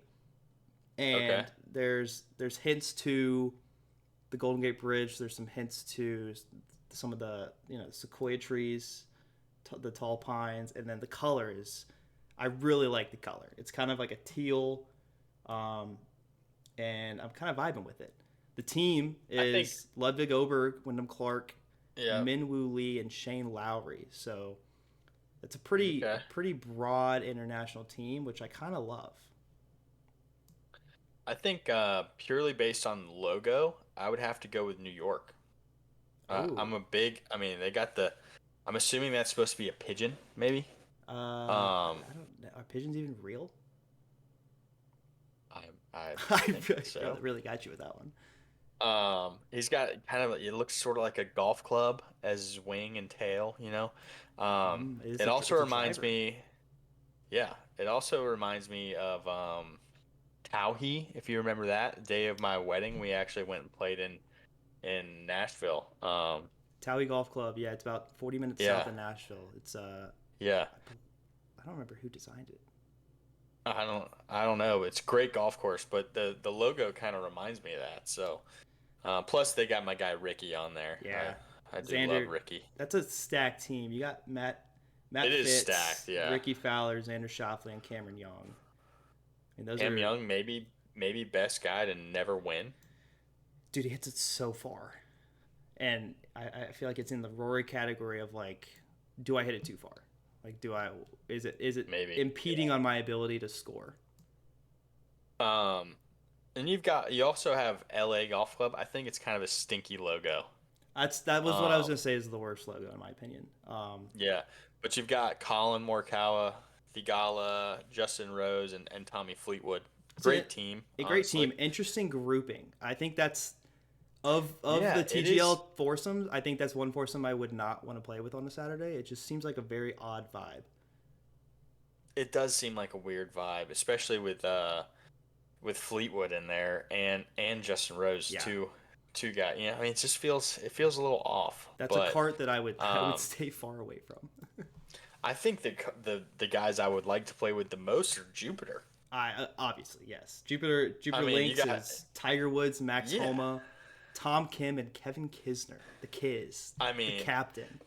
Okay. and there's hints to the Golden Gate Bridge. There's some hints to some of the sequoia trees, the tall pines, and then the color is. I really like the color. It's kind of like a teal, and I'm kind of vibing with it. The team I think is Ludwig Oberg, Wyndham Clark, yeah. Minwoo Lee, and Shane Lowry. So it's a pretty Okay. broad international team, which I kind of love. I think purely based on logo, I would have to go with New York. Ooh, I'm a big. I mean, they got the. I'm assuming that's supposed to be a pigeon, maybe. I don't know. Are pigeons even real? I I think so. really got you with that one. He's got kind of, it looks sort of like a golf club as his wing and tail, you know. It also It's a reminds driver. me, yeah, it also reminds me of Tauhee, if you remember that day of my wedding, we actually went and played in Nashville. Towie Golf Club. Yeah, it's about 40 minutes south Yeah, of Nashville. It's yeah. I don't remember who designed it. I don't know. It's a great golf course, but the logo kind of reminds me of that. So, plus they got my guy Ricky on there. Yeah, I do love Xander. Ricky. That's a stacked team. You got It Matt is stacked, Fitz, yeah. Ricky Fowler, Xander Schauffele, and Cameron Young. And those Cam are Young, maybe best guy to never win. dude. He hits it so far, and I feel like it's in the Rory category of like, do I hit it too far? Like, is it Maybe, impeding on my ability to score? yeah. And you also have LA Golf Club. I think it's kind of a stinky logo. That was what I was Um, gonna say is the worst logo in my opinion. yeah, but you've got Colin Morikawa, Thigala, Justin Rose, and Tommy Fleetwood. It's Great team, a great honestly. team. Interesting grouping. I think that's of Yeah, the it is. TGL foursomes. I think that's one foursome I would not want to play with on a Saturday. It just seems like a very odd vibe. It does seem like a weird vibe, especially with Fleetwood in there and Justin Rose, Yeah, two guys. You know, I mean, it feels a little off, that's a but cart that I would um, stay far away from. I think the guys I would like to play with the most are Jupiter. I obviously yes. Jupiter I mean, you Links got is Tiger Woods, Max yeah. Homa, Tom Kim, and Kevin Kisner, the Kiz, I the mean, captain.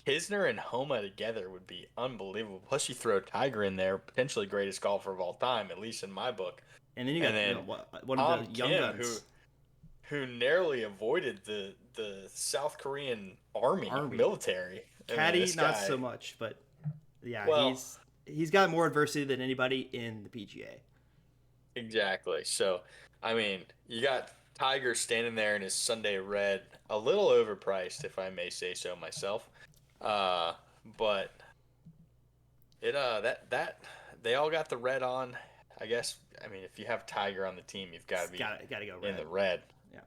Kisner and Homa together would be unbelievable. Plus, you throw Tiger in there, potentially greatest golfer of all time, at least in my book. And then you And got then one of the Tom young Kim, who guns, who narrowly avoided the South Korean army Army. military. I mean, Caddy, this not so guy. much, but yeah, Well, he's got more adversity than anybody in the PGA. exactly. So, I mean, you got Tiger standing there in his Sunday red, a little overpriced, if I may say so myself. Uh, but that they all got the red on. I guess. I mean, if you have Tiger on the team, you've got to be Gotta go in red. the red. Yeah,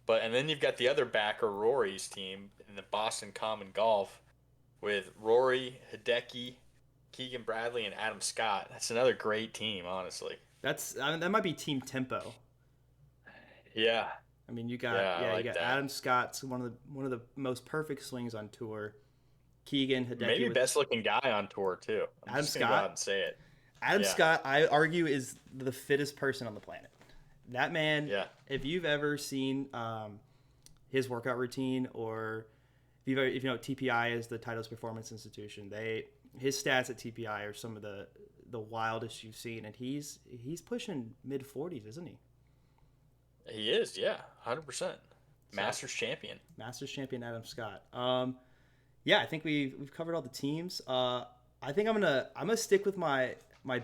But and then you've got the other backer, Rory's team in the Boston Common Golf with Rory, Hideki, Keegan Bradley, and Adam Scott. That's another great team, honestly. that might be team tempo. Yeah, I mean, yeah, I you like got that. Adam Scott's one of the most perfect swings on tour. Keegan Hideki Maybe with best looking guy on tour too. I'm Adam just gonna go out Scott. and say it. Adam Yeah, Scott, I argue, is the fittest person on the planet. That man, yeah. if you've ever seen his workout routine, or if you know what TPI is, the Titleist Performance Institution, his stats at TPI are some of the wildest you've seen, and he's pushing mid 40s, isn't he? He is. Yeah, 100%. So Masters champion. Masters champion Adam Scott. Yeah, I think we've covered all the teams. I think I'm gonna stick with my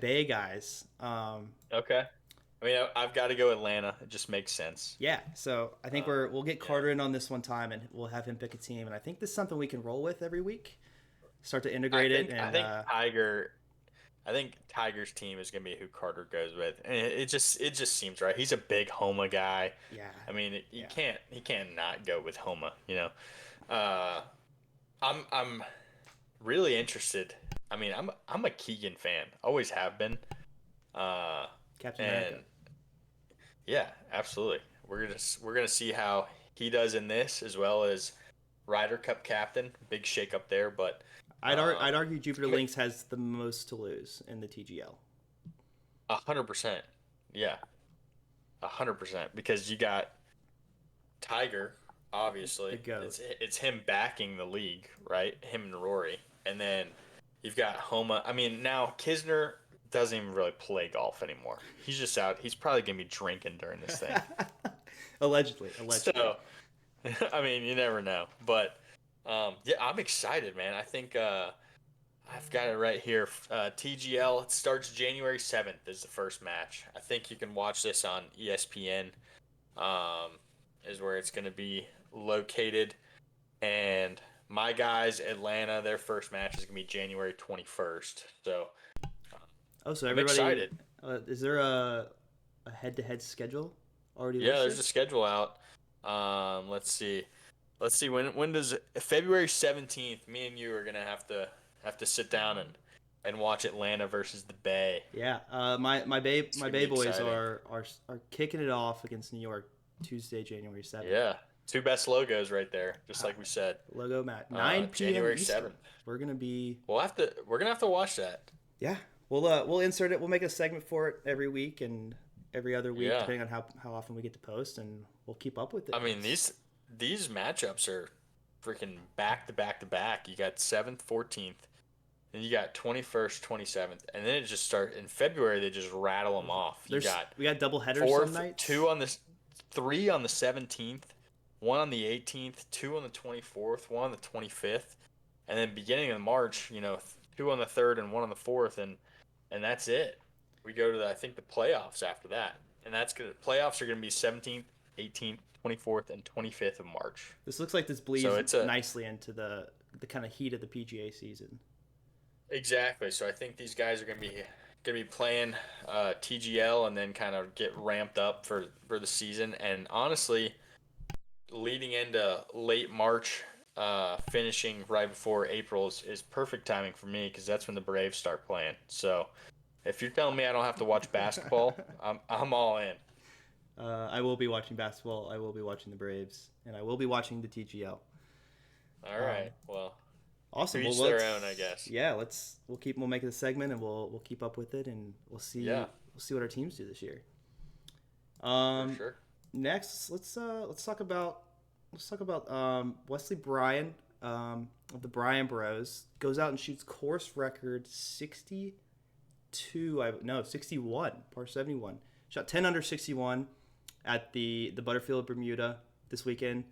Bay guys. Okay. I mean, I've got to go Atlanta. It just makes sense. Yeah, so I think we'll get Yeah. Carter in on this one time, and we'll have him pick a team. And I think this is something we can roll with every week. Start to I integrate it, think I and think Tiger. I think Tiger's team is gonna be who Carter goes with, and it just seems right. He's a big Homa guy. yeah, I mean, yeah. he can't not go with Homa. You know, uh, I'm really interested. I mean, I'm a Keegan fan. Always have been. Uh, Captain and America. yeah, absolutely. We're gonna see how he does in this, as well as Ryder Cup captain. Big shake up there, but um, I'd argue Jupiter I mean, Links has the most to lose in the TGL. 100%. Yeah, 100%. Because you got Tiger, The obviously. goat. It's him backing the league, right? Him and Rory, and then you've got Homa. I mean, now Kisner doesn't even really play golf anymore. He's just out. He's probably gonna be drinking during this thing. Allegedly. So, I mean, you never know. But yeah, I'm excited, man. I think I've got it right here. TGL, it starts January 7th is the first match. I think you can watch this on ESPN, um, is where it's going to be located. And my guys, Atlanta, their first match is gonna be January 21st. So Oh, so I'm everybody, excited. is there a head-to-head schedule already Yeah, listed? there's a schedule out. Let's see. When does February 17th? Me and you are gonna have to sit down and watch Atlanta versus the Bay. Yeah, It's my gonna be Bay boys exciting. are kicking it off against New York Tuesday, January 7th. Yeah, two best logos right there, just like we said. Logo Matt, 9 p.m. January Eastern. 7th. We're gonna be We're gonna have to watch that. yeah. We'll insert it. We'll make a segment for it every week and every other week, Yeah. depending on how often we get to post, and we'll keep up with it. I mean these matchups are freaking back to back to back. You got 7th, 14th, then you got 21st, 27th, and then it just start in February. They just rattle them off. You got We got double headers some fourth, nights. two on the 3 on the 17th, one on the 18th, two on the 24th, one on the 25th, and then beginning of March, two on the 3rd and one on the 4th, and that's it. We go to I think the playoffs after that, and that's gonna playoffs are gonna be 17th, 18th, 24th, and 25th of March. This looks like this bleeds So it's nicely into the kind of heat of the PGA season. exactly. So I think these guys are gonna be playing TGL and then kind of get ramped up for the season. And honestly, leading into late March, finishing right before April is perfect timing for me because that's when the Braves start playing. So if you're telling me I don't have to watch basketball, I'm all in. I will be watching basketball. I will be watching the Braves, and I will be watching the TGL. All right. Well, Awesome. to each Well, their own, I guess. Yeah, we'll make it a segment, and we'll keep up with it, and we'll see. Yeah. We'll see what our teams do this year. For sure. Next, let's talk about Wesley Bryan of the Bryan Bros goes out and shoots course record 61 par 71. Shot 10 under 61 at the Butterfield Bermuda this weekend.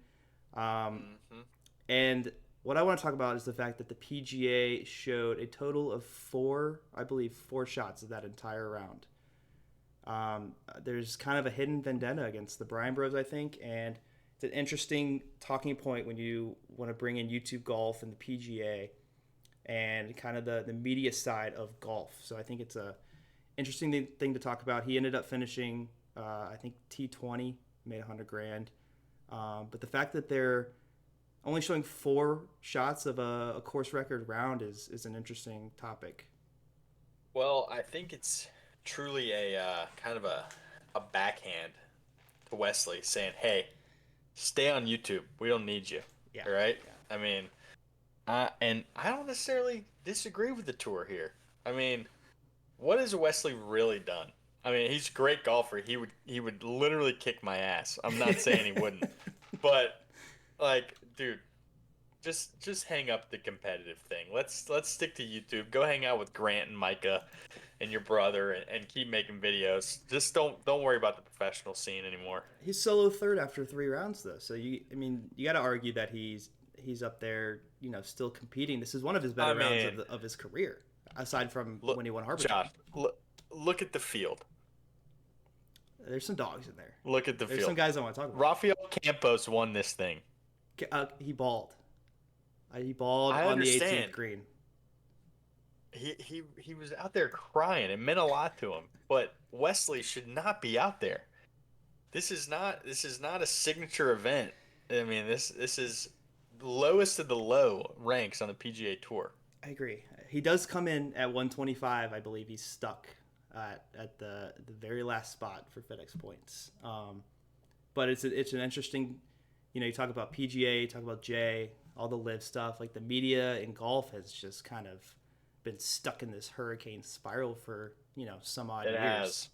And what I want to talk about is the fact that the PGA showed a total of four shots of that entire round. There's kind of a hidden vendetta against the Bryan Bros, I think, and it's an interesting talking point when you want to bring in YouTube golf and the PGA and kind of the media side of golf. So I think it's a interesting thing to talk about. He ended up finishing, I think T20, made $100,000. But the fact that they're only showing four shots of a course record round is an interesting topic. Well, I think it's truly a kind of a backhand to Wesley saying, "Hey, stay on YouTube. We don't need you." Yeah. Right? Yeah. I mean, and I don't necessarily disagree with the tour here. I mean, what has Wesley really done? I mean, he's a great golfer. He would literally kick my ass. I'm not saying he wouldn't, but like, dude, just hang up the competitive thing. Let's stick to YouTube. Go hang out with Grant and Micah and your brother and keep making videos. Just don't worry about the professional scene anymore. He's solo third after 3 rounds, though. So you got to argue that he's up there, still competing. This is one of his better rounds of his career, aside from when he won Harbour. Josh, look at the field. There's some dogs in there. Look at the field. There's some guys I want to talk about. Rafael Campos won this thing. He balled. He balled I on the understand. 18th green. He was out there crying. It meant a lot to him. But Wesley should not be out there. This is not a signature event. I mean, this is the lowest of the low ranks on the PGA Tour. I agree. He does come in at 125. I believe he's stuck at the very last spot for FedEx points. But it's an interesting. You talk about PGA, you talk about J, all the live stuff. Like the media in golf has just kind of been stuck in this hurricane spiral for some odd years. It has.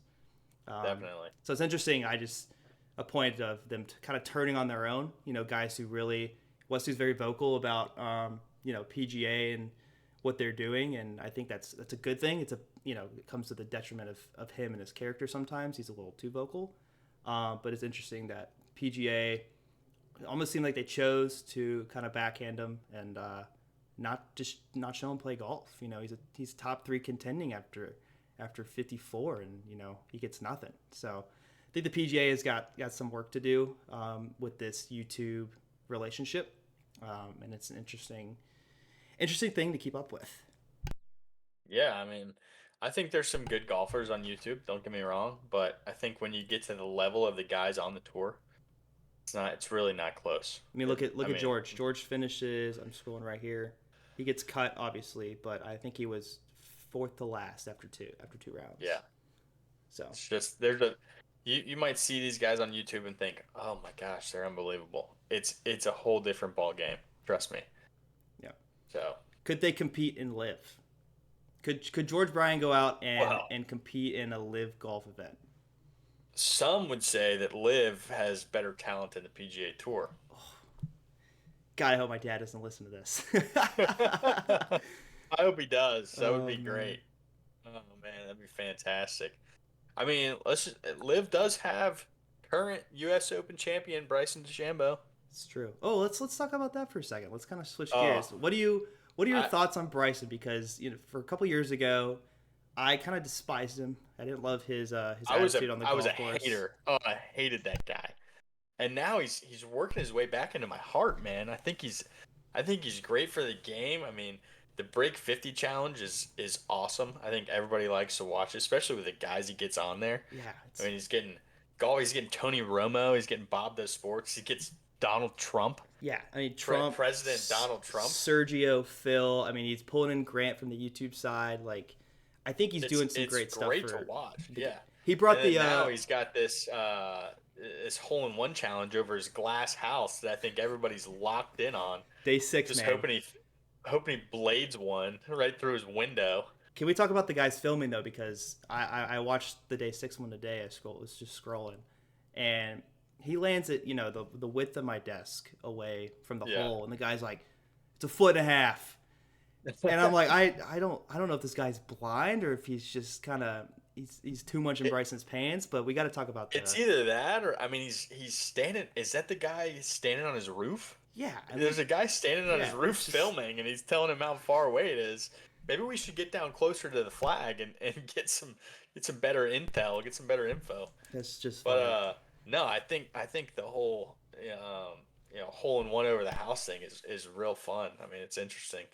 Definitely. So it's interesting. A point of them kind of turning on their own. Guys who really Wesley's very vocal about PGA and what they're doing, and I think that's a good thing. It's it comes to the detriment of him and his character sometimes. He's a little too vocal, but it's interesting that PGA almost seemed like they chose to kind of backhand him and not show him play golf. He's top 3 contending after 54, and he gets nothing. So I think the PGA has got some work to do with this YouTube relationship. and it's an interesting thing to keep up with. Yeah, I mean, I think there's some good golfers on YouTube, don't get me wrong, but I think when you get to the level of the guys on the tour, it's really not close. I mean, look I at mean, George. George finishes. I'm scrolling right here. He gets cut, obviously, but I think he was fourth to last after two rounds. yeah. So It's just you might see these guys on YouTube and think, "Oh my gosh, they're unbelievable." It's a whole different ball game. Trust me. yeah, So, could they compete in live? Could George Bryan go out well, and compete in a live golf event? some would say that Liv has better talent than the PGA Tour. God, I hope my dad doesn't listen to this. I hope he does. That would Oh be man, great. Oh man, that'd be fantastic. I mean, Liv does have current U.S. Open champion Bryson DeChambeau. it's true. Oh, let's talk about that for a second. Let's kind of switch Oh, gears. What are your I thoughts on Bryson? Because for a couple years ago, I kind of despised him. I didn't love his I was a attitude on the I was a golf course. hater. Oh, I hated that guy. And now he's working his way back into my heart, man. I think he's great for the game. I mean, the Break 50 challenge is awesome. I think everybody likes to watch it, especially with the guys he gets on there. Yeah, I mean, he's getting Tony Romo, he's getting Bob Does Sports, he gets Donald Trump, yeah. I mean, Trump, President Donald Trump. Sergio, Phil. I mean, he's pulling in Grant from the YouTube side. Like, I think he's doing some It's great stuff great to for watch. the game. Yeah. He And brought then the now he's got this hole-in-one challenge over his glass house that I think everybody's locked in on. day six, Just man. hoping he blades one right through his window. Can we talk about the guys filming though? Because I watched the day six one today. Was just scrolling, and he lands it the width of my desk away from the Yeah. hole, and the guy's like, it's a foot and a half, and I'm like, I don't know if this guy's blind or if he's just kind of he's too much in It, Bryson's pants. But we got to talk about it's the either that or I mean he's standing. Is that the guy standing on his roof? yeah. I mean, There's a guy standing on yeah. his roof It's just filming, and he's telling him how far away it is. Maybe we should get down closer to the flag and get some better intel, get some better info. that's just But funny. no, I think the whole hole in one over the house thing is real fun. I mean, it's interesting.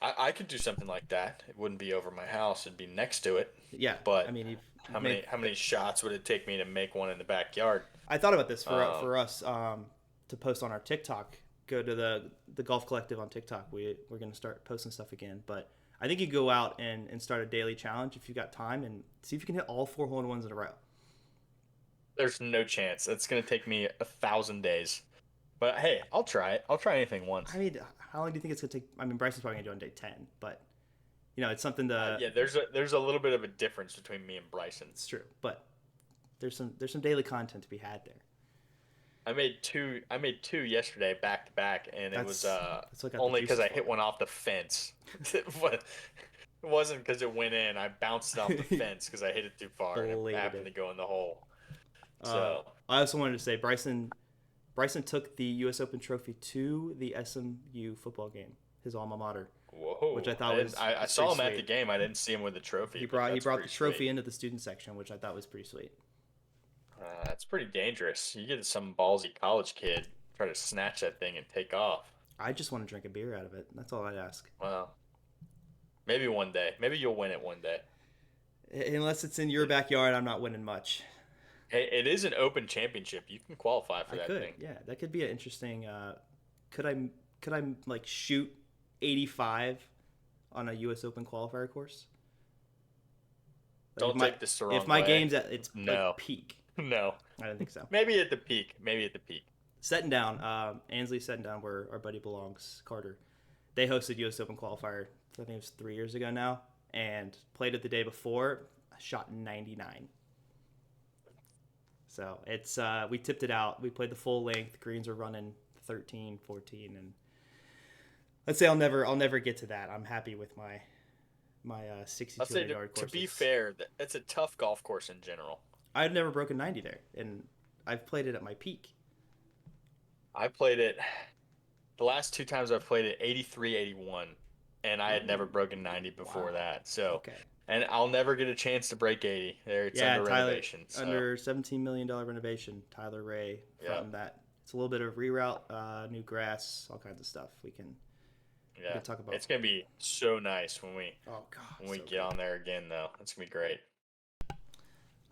I could do something like that. It wouldn't be over my house; it'd be next to it. Yeah, I But mean, how many shots would it take me to make one in the backyard? I thought about this Um, for us to post on our TikTok. Go to the Golf Collective on TikTok. We're gonna start posting stuff again. But I think you go out and start a daily challenge if you've got time and see if you can hit all 4 hole in ones in a row. there's no chance. It's gonna take me 1,000 days. But hey, I'll try it. I'll try anything once. I mean, how long do you think it's gonna take? I mean, Bryson's probably gonna do it on day 10, but it's something to. Yeah, there's a little bit of a difference between me and Bryson. It's true, but there's some daily content to be had there. I made two yesterday back to back, and it was That's what got the only because juices I hit flowing. one off the fence. It wasn't because it went in. I bounced it off the fence because I hit it too far, and it Bladed happened to it. go in the hole. Uh, So I also wanted to say Bryson took the U.S. Open trophy to the SMU football game, his alma mater, whoa, which I thought I was saw pretty him at the sweet. game. I didn't see him with the trophy. He But brought that's the pretty trophy sweet. into the student section, which I thought was pretty sweet. That's pretty dangerous. You get some ballsy college kid try to snatch that thing and take off. I just want to drink a beer out of it. That's all I'd ask. Well, maybe one day. Maybe you'll win it one day. Unless it's in your backyard, I'm not winning much. Hey, it is an open championship. You can qualify for I that could, thing. yeah, that could be an interesting. Could I like shoot 85 on a U.S. Open qualifier course? Like Don't take this the wrong if my way. game's at its No. like peak, No. I don't think so. Maybe at the peak. Maybe at the peak. Setting down, Ansley setting down where our buddy belongs, Carter. They hosted U.S. Open qualifier. I think it was 3 years ago now, and played it the day before. Shot 99. So it's we tipped it out. We played the full length. Greens were running 13, 14, and let's say I'll never get to that. I'm happy with my I'll 62 say yard to courses. be fair, it's a tough golf course in general. I've never broken 90 there, and I've played it at my peak. I played it the last two times I've played it 83, 81, and I had never broken 90 before Wow. that. So, Okay. and I'll never get a chance to break 80. There, it's Yeah, under Tyler, renovation. So, under $17 million renovation. Tyler Ray Yeah. fronting that. It's a little bit of reroute, new grass, all kinds of stuff. We can talk about. It's gonna be so nice when we Oh God, get good on there again, though. It's gonna be great.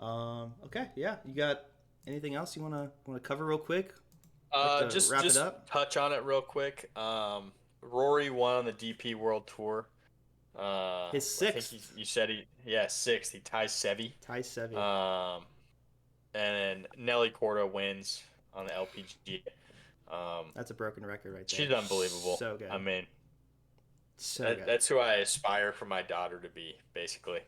Okay, yeah. You got anything else you wanna cover real quick? Just wrap it up. touch on it real quick. Rory won on the DP World Tour. His I think sixth. you said sixth. He ties Seve. Ties Seve. And then Nelly Corda wins on the LPGA. That's a broken record right there. She's unbelievable. So good. I mean, good. That's who I aspire for my daughter to be, basically.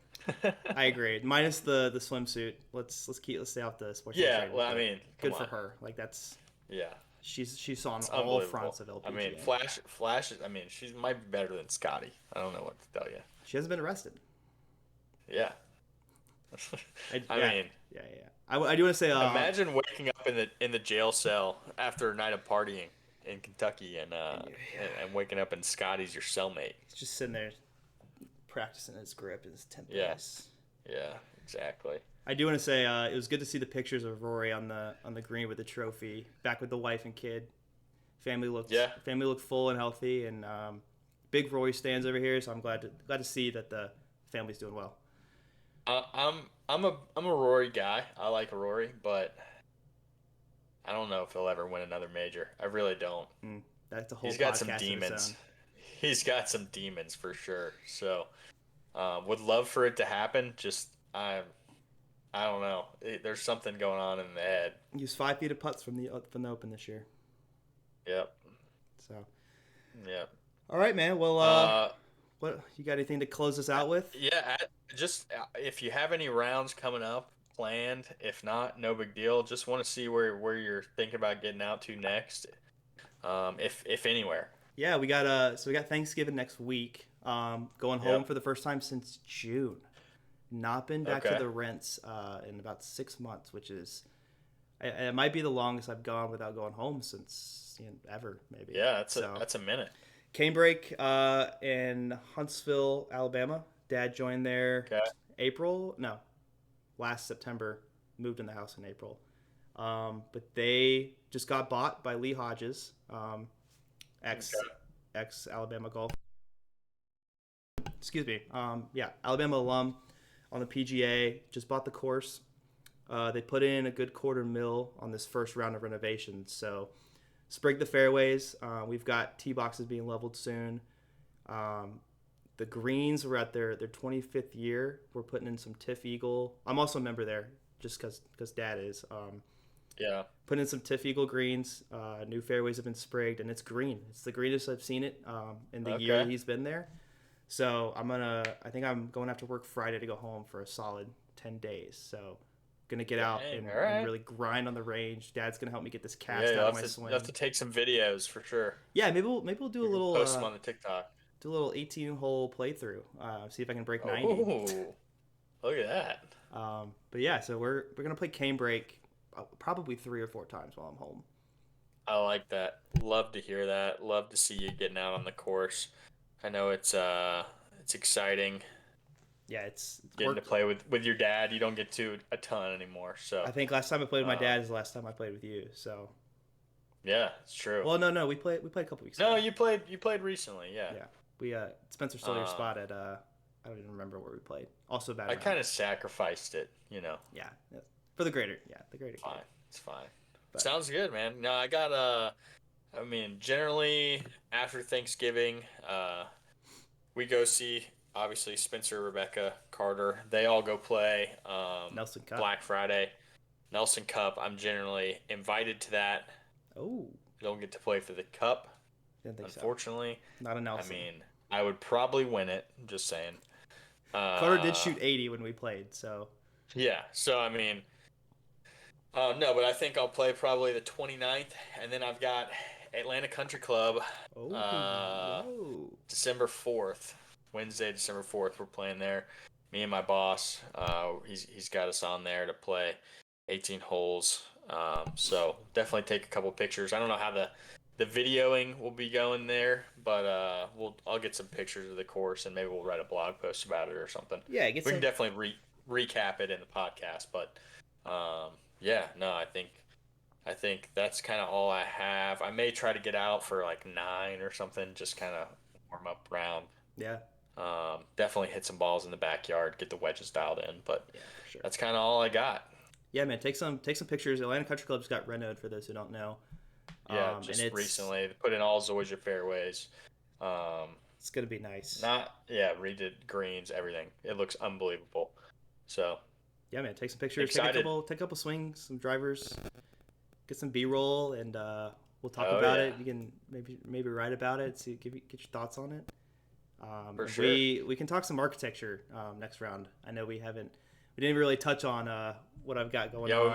I agree. Minus the swimsuit. Let's stay off the sports. Yeah, well, I mean, good for her. Like that's. Yeah. She's on all fronts of LPGA. I mean, Flash. I mean, she might be better than Scotty. I don't know what to tell you. She hasn't been arrested. Yeah. I mean, yeah. I do want to say. Imagine waking up in the jail cell after a night of partying in Kentucky and waking up and Scotty's your cellmate. He's just sitting there practicing his grip in his 10th place. Yeah, exactly. I do want to say it was good to see the pictures of Rory on the green with the trophy, back with the wife and kid. Family looked full and healthy, and big Rory stands over here. So I'm glad to see that the family's doing well. I'm a Rory guy. I like Rory, but I don't know if he'll ever win another major. I really don't. That's a whole. He's got some demons. He's got some demons for sure. So, would love for it to happen. Just I don't know. There's something going on in the head. He used 5 feet of putts from the Open this year. Yep. So. Yep. All right, man. Well, what you got anything to close us out with? Yeah, just if you have any rounds coming up planned, if not, no big deal. Just want to see where you're thinking about getting out to next, if anywhere. Yeah, we got Thanksgiving next week. Going home for the first time since June. Not been back to the rents in about 6 months, which is it might be the longest I've gone without going home since ever maybe. Yeah, that's a minute. Cane break in Huntsville, Alabama. Dad joined there last September. Moved in the house in April. But they just got bought by Lee Hodges, ex Alabama golf. Excuse me. Alabama alum on the PGA. Just bought the course. They put in a good $250,000 on this first round of renovations. So sprigged the fairways. We've got tee boxes being leveled soon. The greens were at their 25th year. We're putting in some Tiff Eagle. I'm also a member there just because Dad is. Putting in some Tiff Eagle greens. New fairways have been sprigged, and it's green. It's the greenest I've seen it in the year he's been there. So I think I'm going after work Friday to go home for a solid 10 days. So gonna get out and really grind on the range. Dad's gonna help me get this cast out of my swing. You have to take some videos for sure. Yeah, maybe we'll do a little post them on the TikTok. Do a little 18-hole playthrough. See if I can break 90. Oh, look at that. But yeah, so we're gonna play cane break probably 3 or 4 times while I'm home. I like that. Love to hear that. Love to see you getting out on the course. I know it's exciting. Yeah, it's getting to play with your dad. You don't get to a ton anymore. So I think last time I played with my dad is the last time I played with you. So yeah, it's true. Well, no, we played a couple weeks ago. No, you played recently. Yeah. Yeah, we Spencer stole your spot at I don't even remember where we played. Also bad. I kind of sacrificed it, Yeah, for the greater. Yeah, the greater. Fine, it's fine. But sounds good, man. No, I got I mean, generally after Thanksgiving, we go see. Obviously, Spencer, Rebecca, Carter, they all go play Nelson Cup. Black Friday, Nelson Cup. I'm generally invited to that. Oh. Don't get to play for the Cup, unfortunately. So. Not a Nelson. I mean, I would probably win it. I'm just saying. Carter did shoot 80 when we played, so. Yeah, so I mean, no, but I think I'll play probably the 29th, and then I've got Atlanta Country Club December 4th. Wednesday, December 4th, we're playing there. Me and my boss, he's got us on there to play 18 holes. So definitely take a couple pictures. I don't know how the videoing will be going there, but I'll get some pictures of the course and maybe we'll write a blog post about it or something. Yeah, we can definitely recap it in the podcast. But I I think that's kind of all I have. I may try to get out for like 9 or something, just kind of warm up round. Yeah. Definitely hit some balls in the backyard, get the wedges dialed in, but Yeah, for sure. that's kind of all I got. Yeah, man. Take some pictures. Atlanta Country Club's got renoed for those who don't know. Yeah, And just it's recently put in all Zoysia fairways. Um, it's gonna be nice. not yeah, redid greens, everything. It looks unbelievable. So Yeah, man. Take some pictures. excited. Take a couple swings, some drivers, get some B-roll, and we'll talk Oh about yeah, it. You can maybe write about it. See, get your thoughts on it. for And sure. we can talk some architecture next round. I know we didn't really touch on what I've got going Yeah, on. we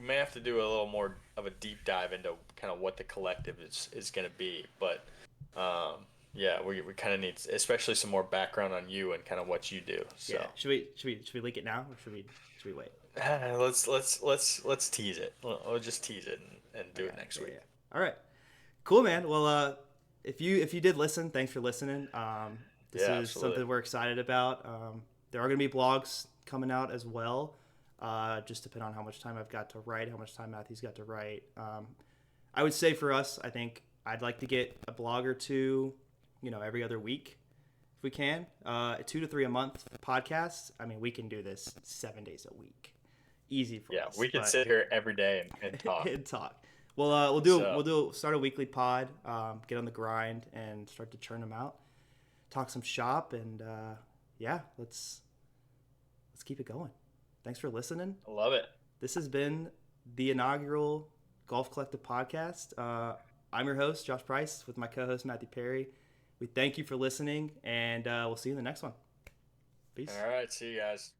may have to do a little more of a deep dive into kind of what the collective is going to be. But yeah, we kind of need, especially some more background on you and kind of what you do. Yeah, So should we link it now or should we wait? let's tease it. We'll just tease it and do Okay. it next Yeah, week. yeah. All right. Cool, man. Well, if you did listen, thanks for listening. This Yeah, is absolutely. something we're excited about. There are going to be blogs coming out as well. Just depending on how much time I've got to write, how much time Matthew's got to write. I would say for us, I think I'd like to get a blog or two, every other week if we can. 2 to 3 a month podcasts. I mean, we can do this 7 days a week, easy for Yeah, us. we could But sit here every day and talk. and talk. Well, So start a weekly pod, get on the grind, and start to churn them out. Talk some shop, and yeah, let's keep it going. Thanks for listening. I love it. This has been the inaugural Golf Collective podcast. I'm your host, Josh Price, with my co-host Matthew Perry. We thank you for listening, and we'll see you in the next one. Peace. All right, see you guys.